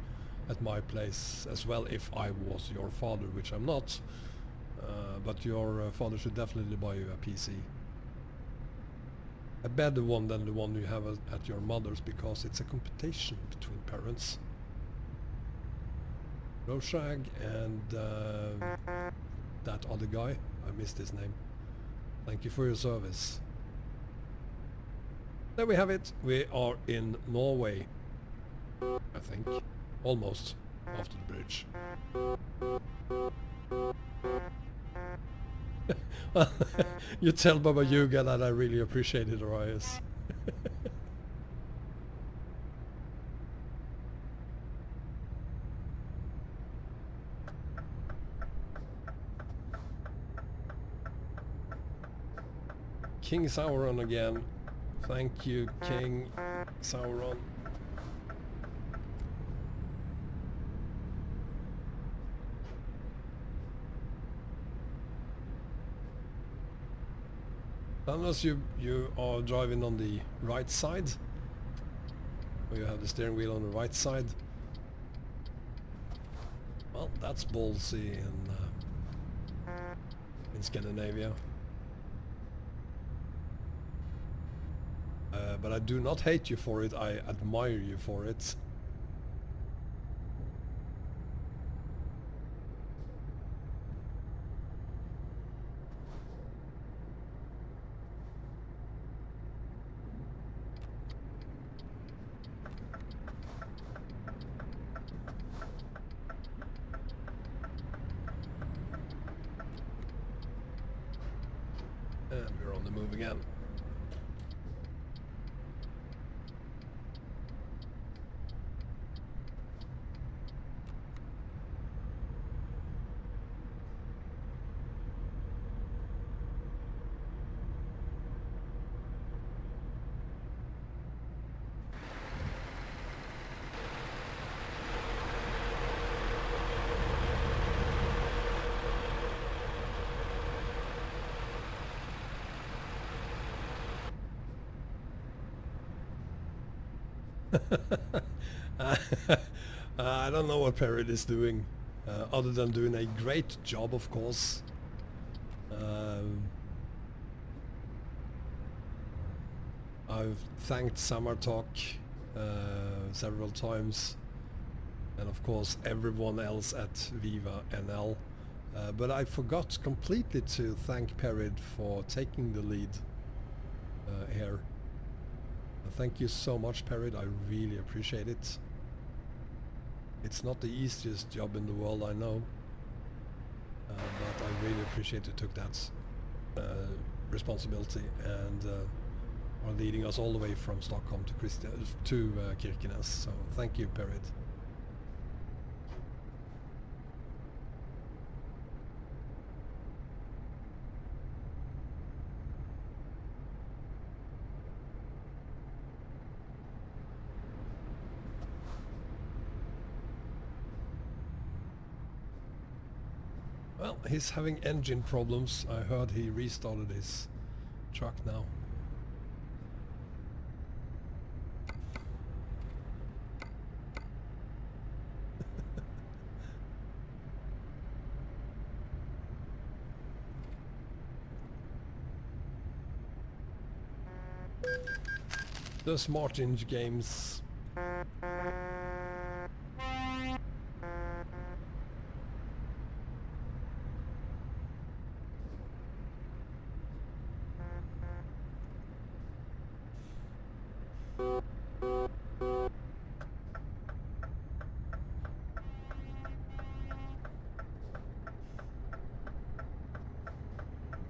Speaker 1: at my place as well if I was your father, which I'm not. But your father should definitely buy you a PC. a better one than the one you have at your mother's, because it's a competition between parents. Roshag and that other guy, I missed his name. Thank you for your service. There we have it. We are in Norway, I think. Almost after the bridge. You tell Baba Yuga that I really appreciate it, Arias. King Sauron again. Thank you, King Sauron. Unless you are driving on the right side, or you have the steering wheel on the right side. Well, that's ballsy in Scandinavia. But I do not hate you for it, I admire you for it. And we're on the move again. I don't know what Parrot is doing, other than doing a great job, of course. I've thanked Summer Talk several times, and of course everyone else at Viva NL. But I forgot completely to thank Parrot for taking the lead here. Thank you so much, Parrot. I really appreciate it. It's not the easiest job in the world, I know, but I really appreciate you took that responsibility and are leading us all the way from Stockholm to Kirkines. So thank you, Parrot. Well, he's having engine problems. I heard he restarted his truck now. The Smart Inch games.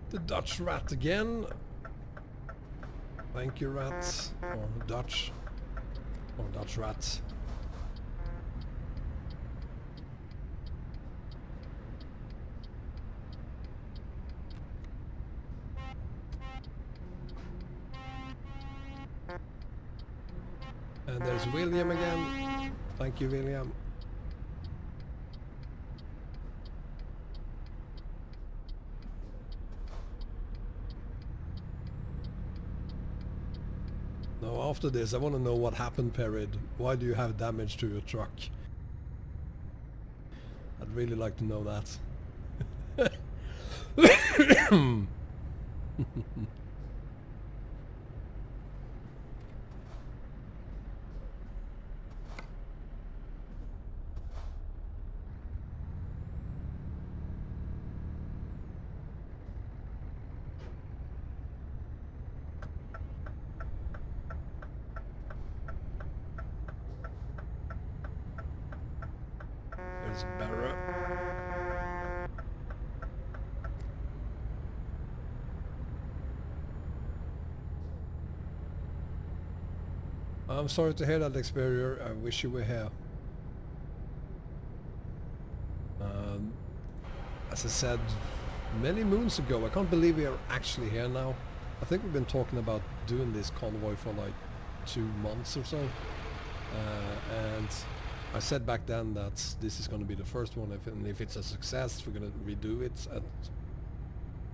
Speaker 1: The Dutch rat again. Thank you, rat. Or Dutch. Or Dutch rat. And there's William again. Thank you, William. Now after this, I want to know what happened, Perrid. Why do you have damage to your truck? I'd really like to know that. I'm sorry to hear that, Experior. I wish you were here. As I said many moons ago, I can't believe we are actually here now. I think we've been talking about doing this convoy for like 2 months or so. And I said back then that this is going to be the first one, and if it's a success, we're going to redo it at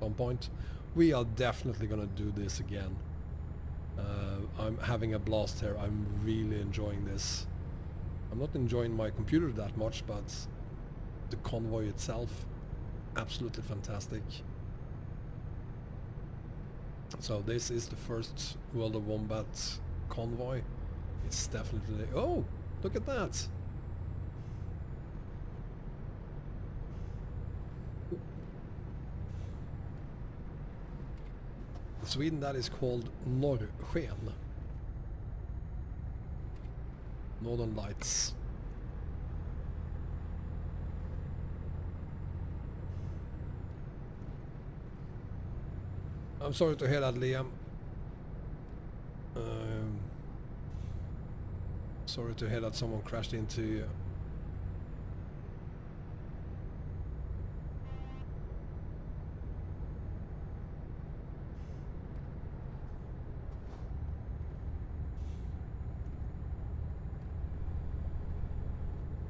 Speaker 1: some point. We are definitely going to do this again. I'm having a blast here. I'm really enjoying this. I'm not enjoying my computer that much, but the convoy itself, absolutely fantastic. So this is the first World of Wombat convoy. It's definitely... Oh! Look at that! In Sweden that is called norrsken. Northern Lights. I'm sorry to hear that, Liam. Sorry to hear that someone crashed into you.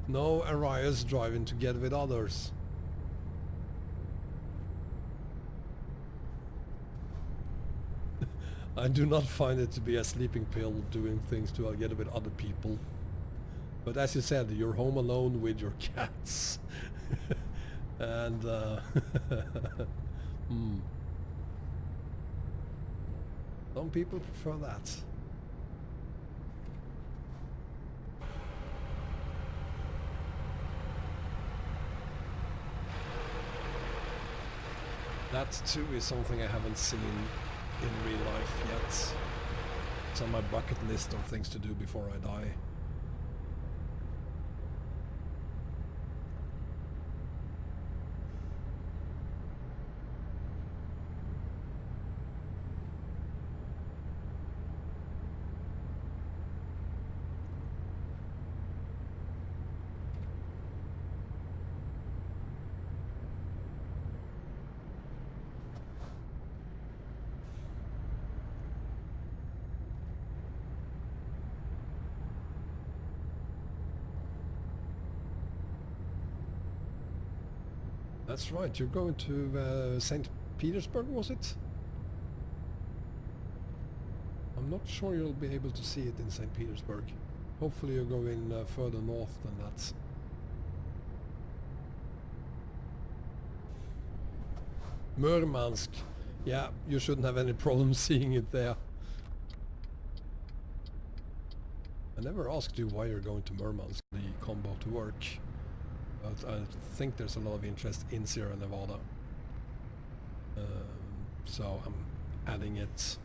Speaker 1: No Arias driving together with others. I do not find it to be a sleeping pill doing things together with other people. But as you said, you're home alone with your cats. And some people prefer that. That too is something I haven't seen in real life yet. It's on my bucket list of things to do before I die. That's right, you're going to St. Petersburg, was it? I'm not sure you'll be able to see it in St. Petersburg. Hopefully you're going further north than that. Murmansk. Yeah, you shouldn't have any problem seeing it there. I never asked you why you're going to Murmansk, the combo to work. But I think there's a lot of interest in Sierra Nevada. So I'm adding it.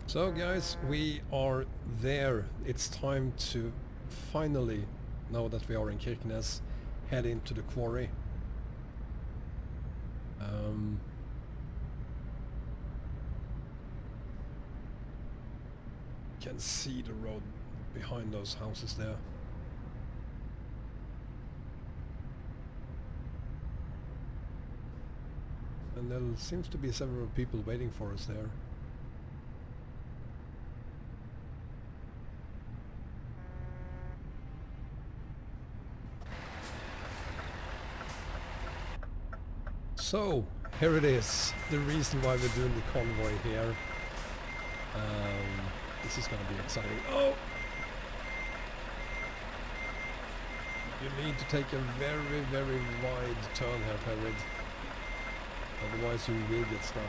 Speaker 1: So guys, we are there. It's time to finally, now that we are in Kirkines, head into the quarry. You can see the road behind those houses there. And there seems to be several people waiting for us there. So, here it is, the reason why we're doing the convoy here. This is going to be exciting. Oh! You need to take a very, very wide turn here, Perrid. Otherwise you will get stuck.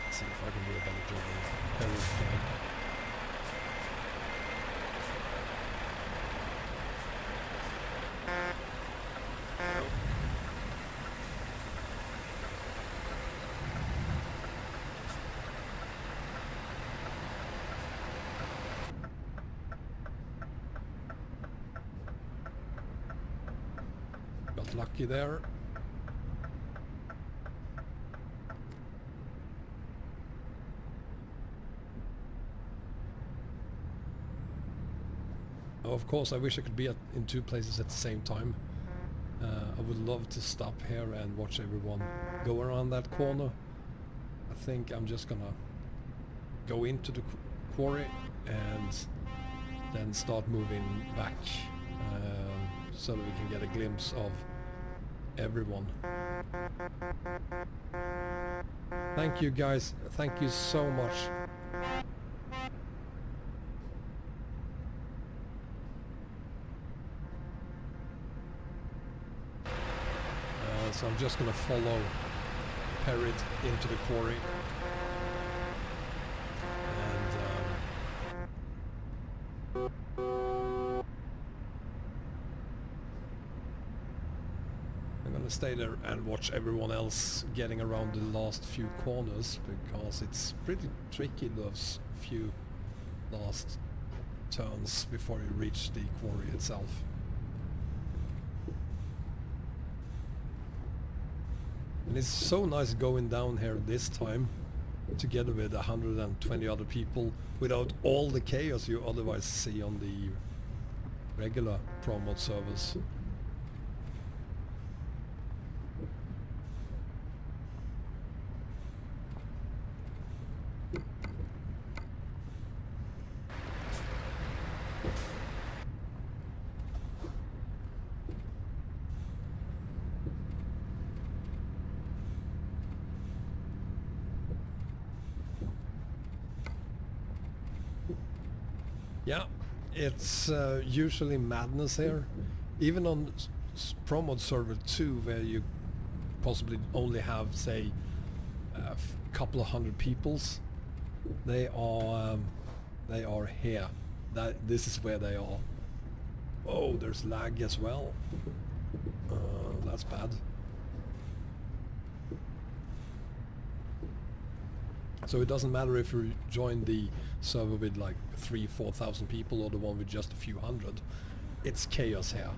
Speaker 1: Let's see if I can do a better job than Perrid can. lucky there. Oh, of course, I wish I could be in two places at the same time. I would love to stop here and watch everyone go around that corner. I think I'm just gonna go into the quarry and then start moving back so that we can get a glimpse of everyone. Thank you guys, thank you so much. So I'm just gonna follow Perid into the quarry. I'm gonna stay there and watch everyone else getting around the last few corners, because it's pretty tricky, those few last turns before you reach the quarry itself. And it's so nice going down here this time together with 120 other people without all the chaos you otherwise see on the regular Promods servers. Yeah, it's usually madness here. Even on Promods server 2, where you possibly only have, say, a couple of hundred peoples, they are here. This is where they are. Oh, there's lag as well. That's bad. So it doesn't matter if you join the server with like 3,000-4,000 people or the one with just a few hundred. It's chaos here.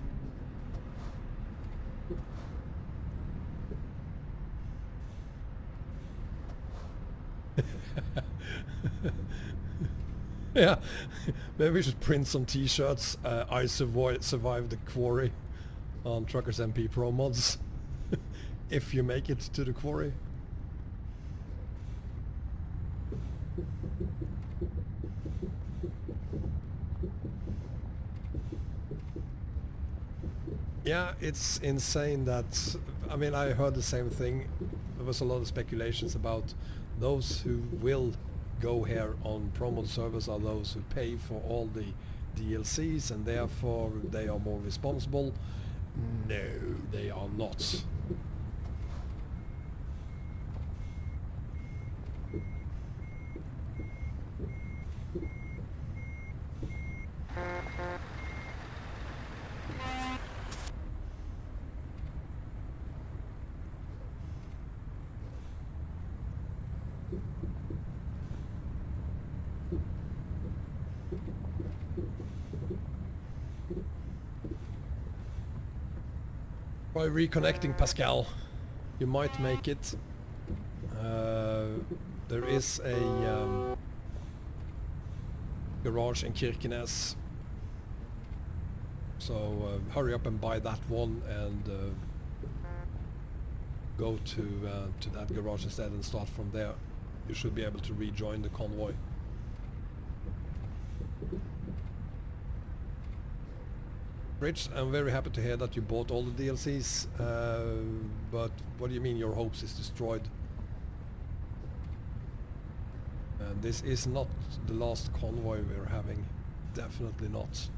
Speaker 1: Yeah, maybe we should print some t-shirts. I survived the quarry on Truckers MP Promods. If you make it to the quarry. Yeah, it's insane that, I mean, I heard the same thing. There was a lot of speculations about those who will go here on Promods servers are those who pay for all the DLCs and therefore they are more responsible. No, they are not. By reconnecting, Pascal, you might make it. There is a garage in Kirkines, so hurry up and buy that one and go to that garage instead and start from there. You should be able to rejoin the convoy. Rich, I'm very happy to hear that you bought all the DLCs, but what do you mean your hopes is destroyed? This is not the last convoy we're having, definitely not.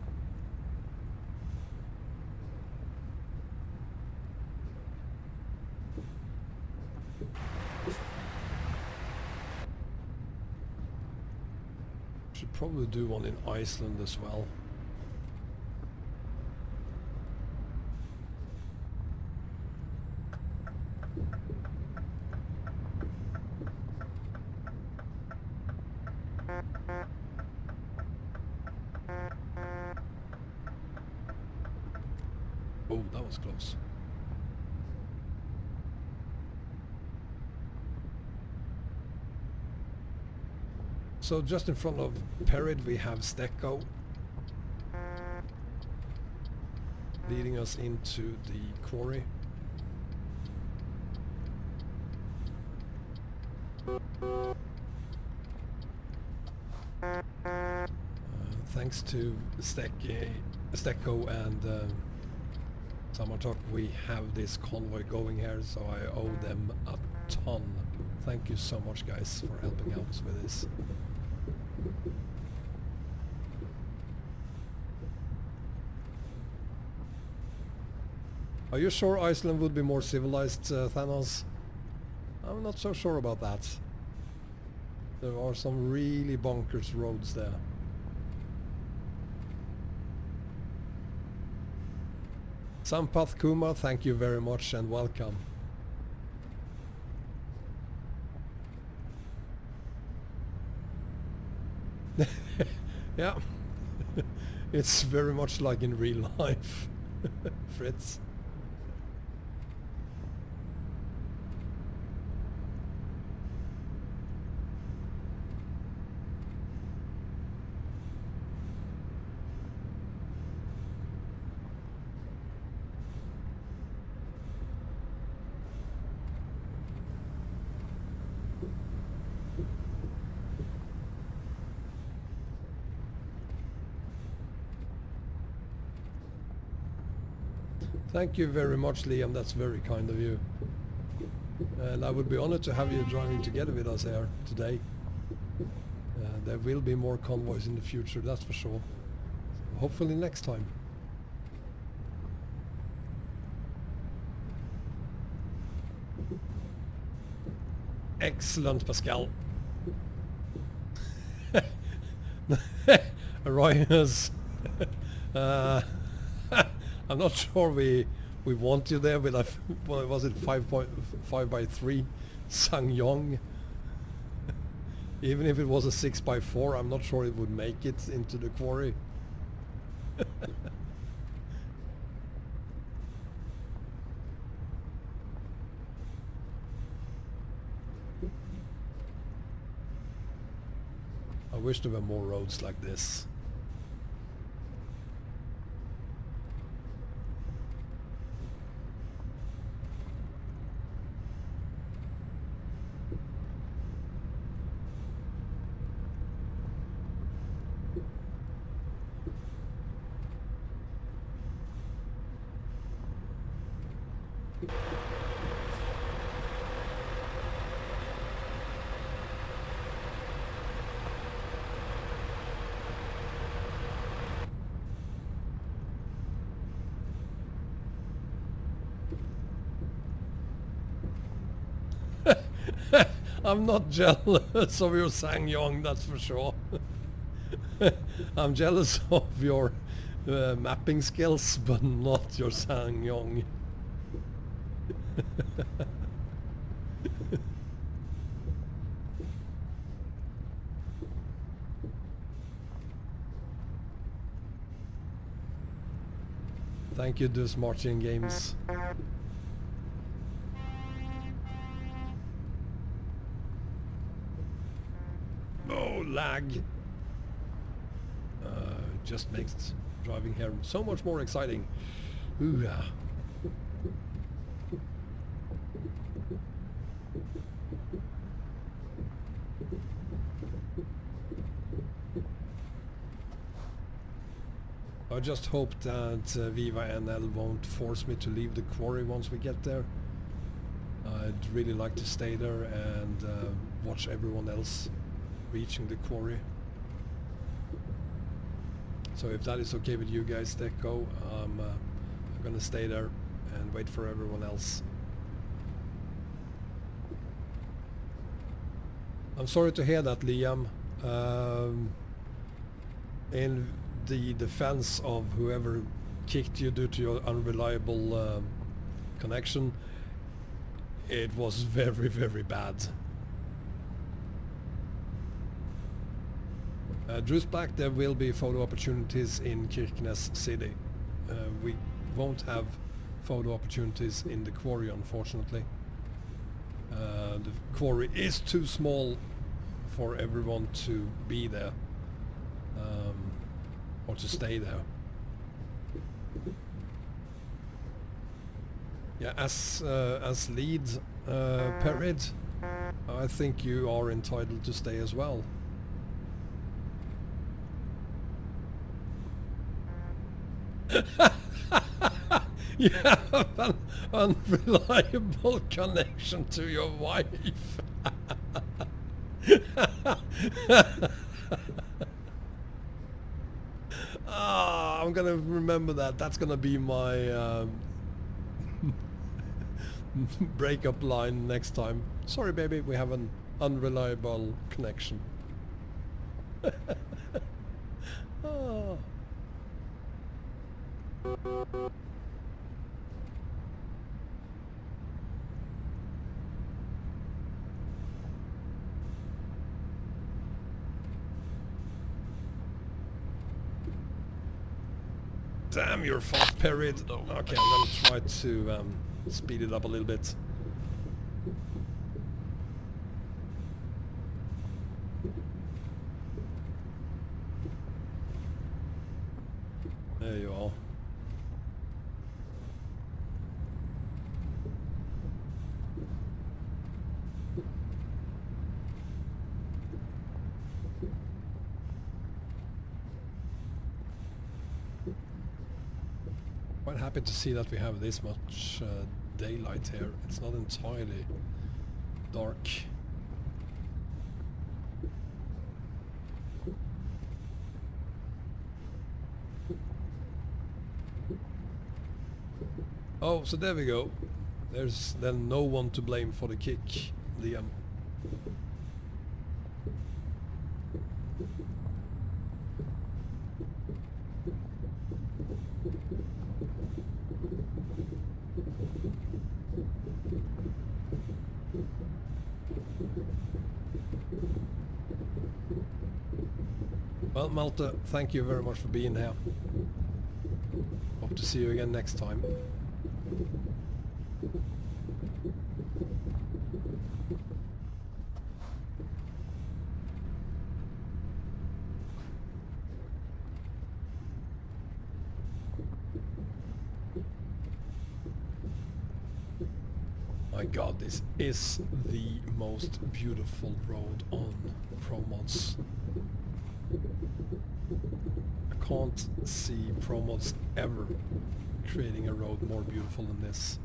Speaker 1: Should probably do one in Iceland as well. Oh, that was close. So just in front of Perid we have Stockholm, leading us into the quarry. Thanks to Stockholm and Samartok, we have this convoy going here, so I owe them a ton. Thank you so much, guys, for helping out with this. Are you sure Iceland would be more civilized, Thanos? I'm not so sure about that. There are some really bonkers roads there. Sampath Kuma, thank you very much and welcome. Yeah, it's very much like in real life, Fritz. Thank you very much, Liam, that's very kind of you. And I would be honored to have you driving together with us here today. There will be more convoys in the future, that's for sure. Hopefully next time. Excellent, Pascal. Arroyos. I'm not sure we want you there with a, what was it, 5.5x3 Sangyong. Even if it was a 6x4, I'm not sure it would make it into the quarry. I wish there were more roads like this. I'm not jealous of your Sangyong, that's for sure. I'm jealous of your mapping skills, but not your Sangyong. Thank you, Dus Marching Games. Oh, lag! Just makes driving here so much more exciting. Ooh, yeah. I just hope that Viva NL won't force me to leave the quarry once we get there. I'd really like to stay there and watch everyone else reaching the quarry. So if that is okay with you guys, Deco, I'm gonna stay there and wait for everyone else. I'm sorry to hear that, Liam. In the defense of whoever kicked you due to your unreliable connection, it was very, very bad. Drew's Black, there will be photo opportunities in Kirkines city. We won't have photo opportunities in the quarry, unfortunately. The quarry is too small for everyone to be there, or to stay there. Yeah, as lead, Perid, I think you are entitled to stay as well. You have an unreliable connection to your wife. Ah, I'm gonna remember that. That's gonna be my breakup line next time. Sorry, baby, we have an unreliable connection. Oh. Damn, you're fast, Perid. Okay, I'm gonna try to speed it up a little bit. There you are. Quite happy to see that we have this much daylight here. It's not entirely dark. Oh, so there we go. There's then no one to blame for the kick, Liam. Well, Malte, thank you very much for being here. Hope to see you again next time. My god, this is the most beautiful road on Promods. I can't see Promods ever creating a road more beautiful than this.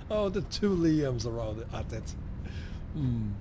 Speaker 1: Oh, the two Liams around at it. Mm.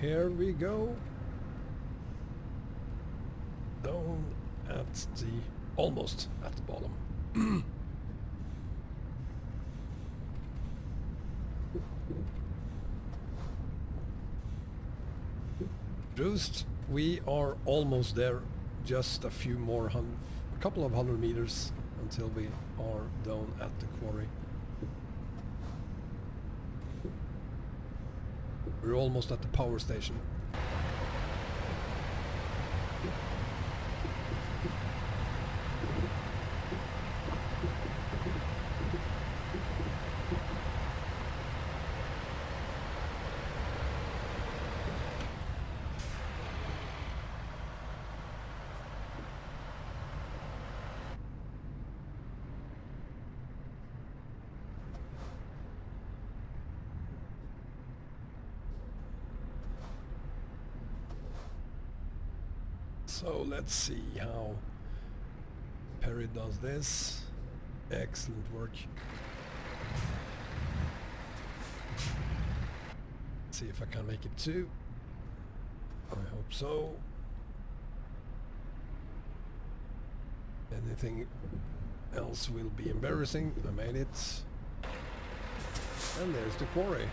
Speaker 1: Here we go. Down at the... almost at the bottom. Roost, we are almost there. Just a few more a couple of 100 meters until we are down at the quarry. We're almost at the power station. So let's see how Perry does this. Excellent work. See if I can make it too. I hope so. Anything else will be embarrassing. I made it. And there's the quarry.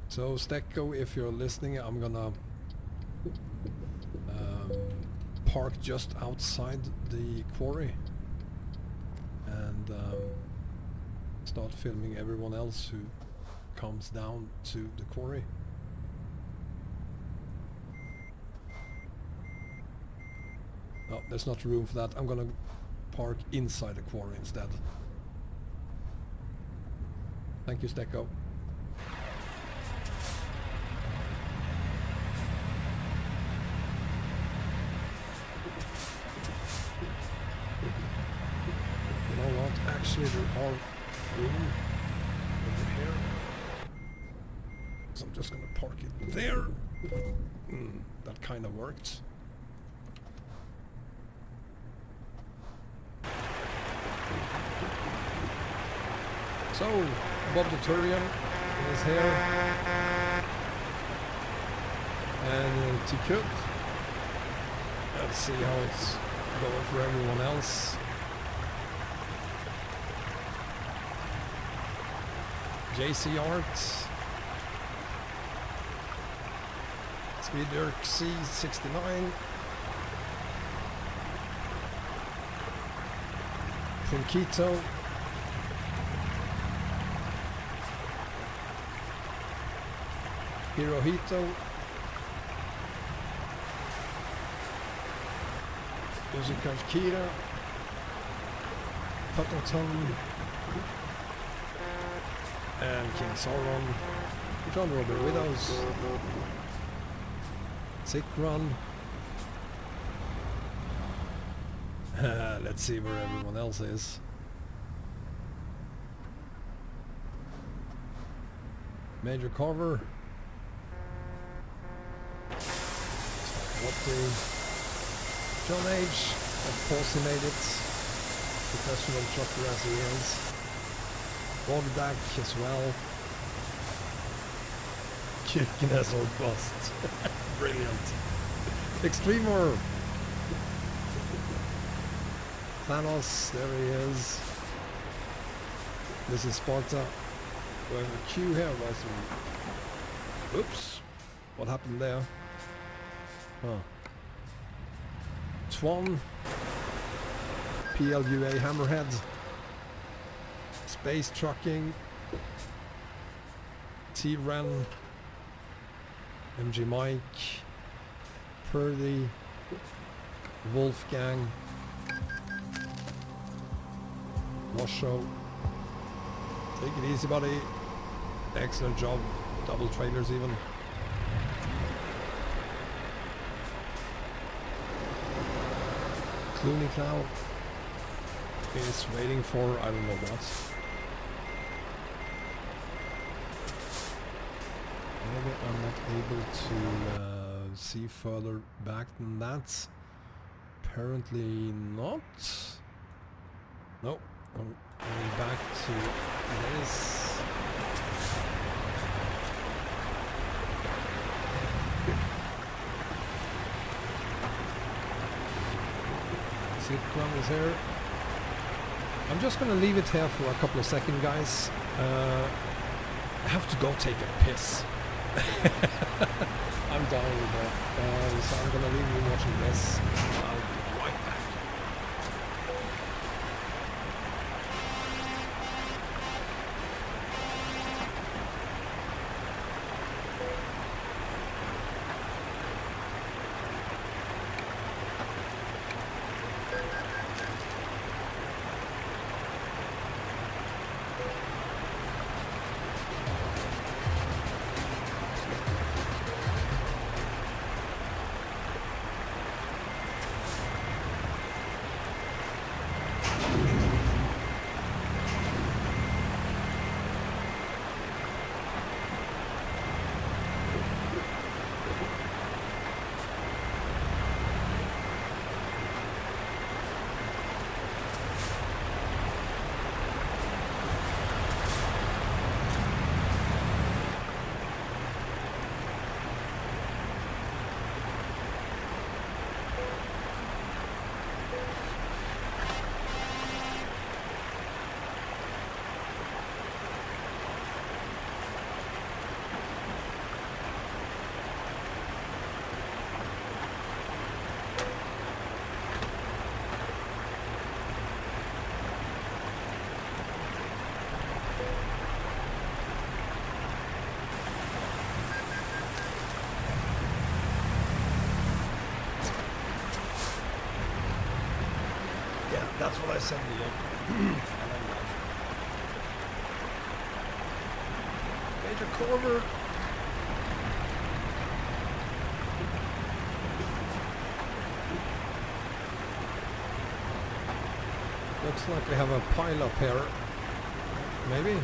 Speaker 1: So Stecco, if you're listening, I'm gonna park just outside the quarry and start filming everyone else who comes down to the quarry. No, there's not room for that. I'm gonna park inside the quarry instead. Thank you, Stecco. Actually, there are room over here, so I'm just gonna park it there. That kind of worked. So, Bob the Turian is here, and Tikut. Let's see how it's going for everyone else. JC Art, Speederk C69, Punkito, Hirohito, Yosikav Kira, Pataton, and King Sauron, John Robert Widows, Sick Run. Let's see where everyone else is. Major Carver, Watley, John H. Of course he made it. Professional trucker as he is. Wombat as well. Kirkines or bust. Brilliant. Extremer. Thanos, there he is. This is Sparta. We have a queue here. Oops. What happened there? Huh. Twan. PLUA Hammerhead. Space Trucking, T-Ren, MG Mike, Purdy, Wolfgang, Washoe. Take it easy, buddy. Excellent job. Double trailers even. Clooney Cloud is waiting for I don't know what. Maybe I'm not able to see further back than that. Apparently not. Nope. I'm going back to this. Sitcom is here. I'm just going to leave it here for a couple of seconds, guys. I have to go take a piss. I'm done with that. So I'm going to leave you watching this. I'll be right back. Yeah, that's what I said, Leo. Major corner. Looks like we have a pile up here. Maybe?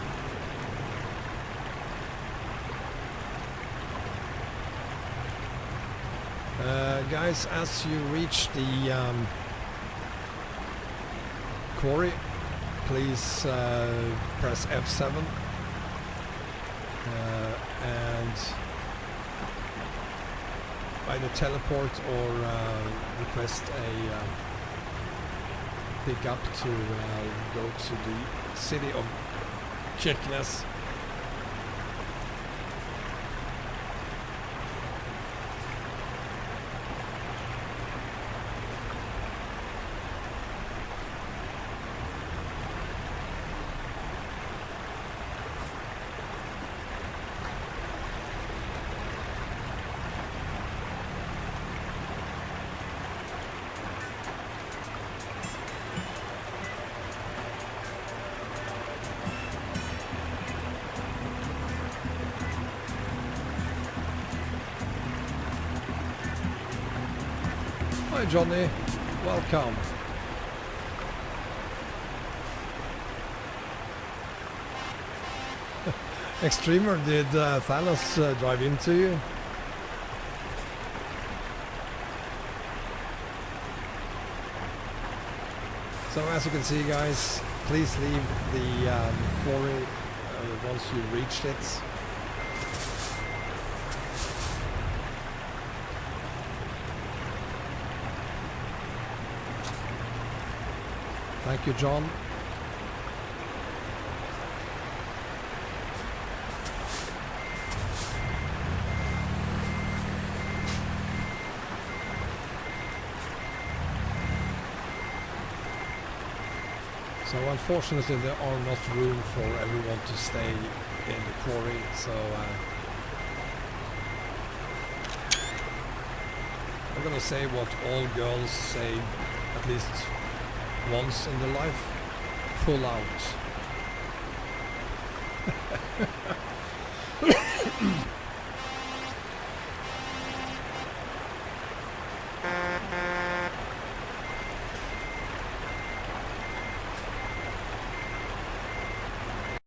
Speaker 1: Guys, as you reach the quarry, please press F7 and either teleport or request a pick up to go to the city of Kirkines. Hi Johnny, welcome. Extremer, did Thanos drive into you? So as you can see guys, please leave the quarry once you've reached it. Thank you, John. So unfortunately there are not room for everyone to stay in the quarry, so I'm gonna say what all girls say at least once in their life: pull out.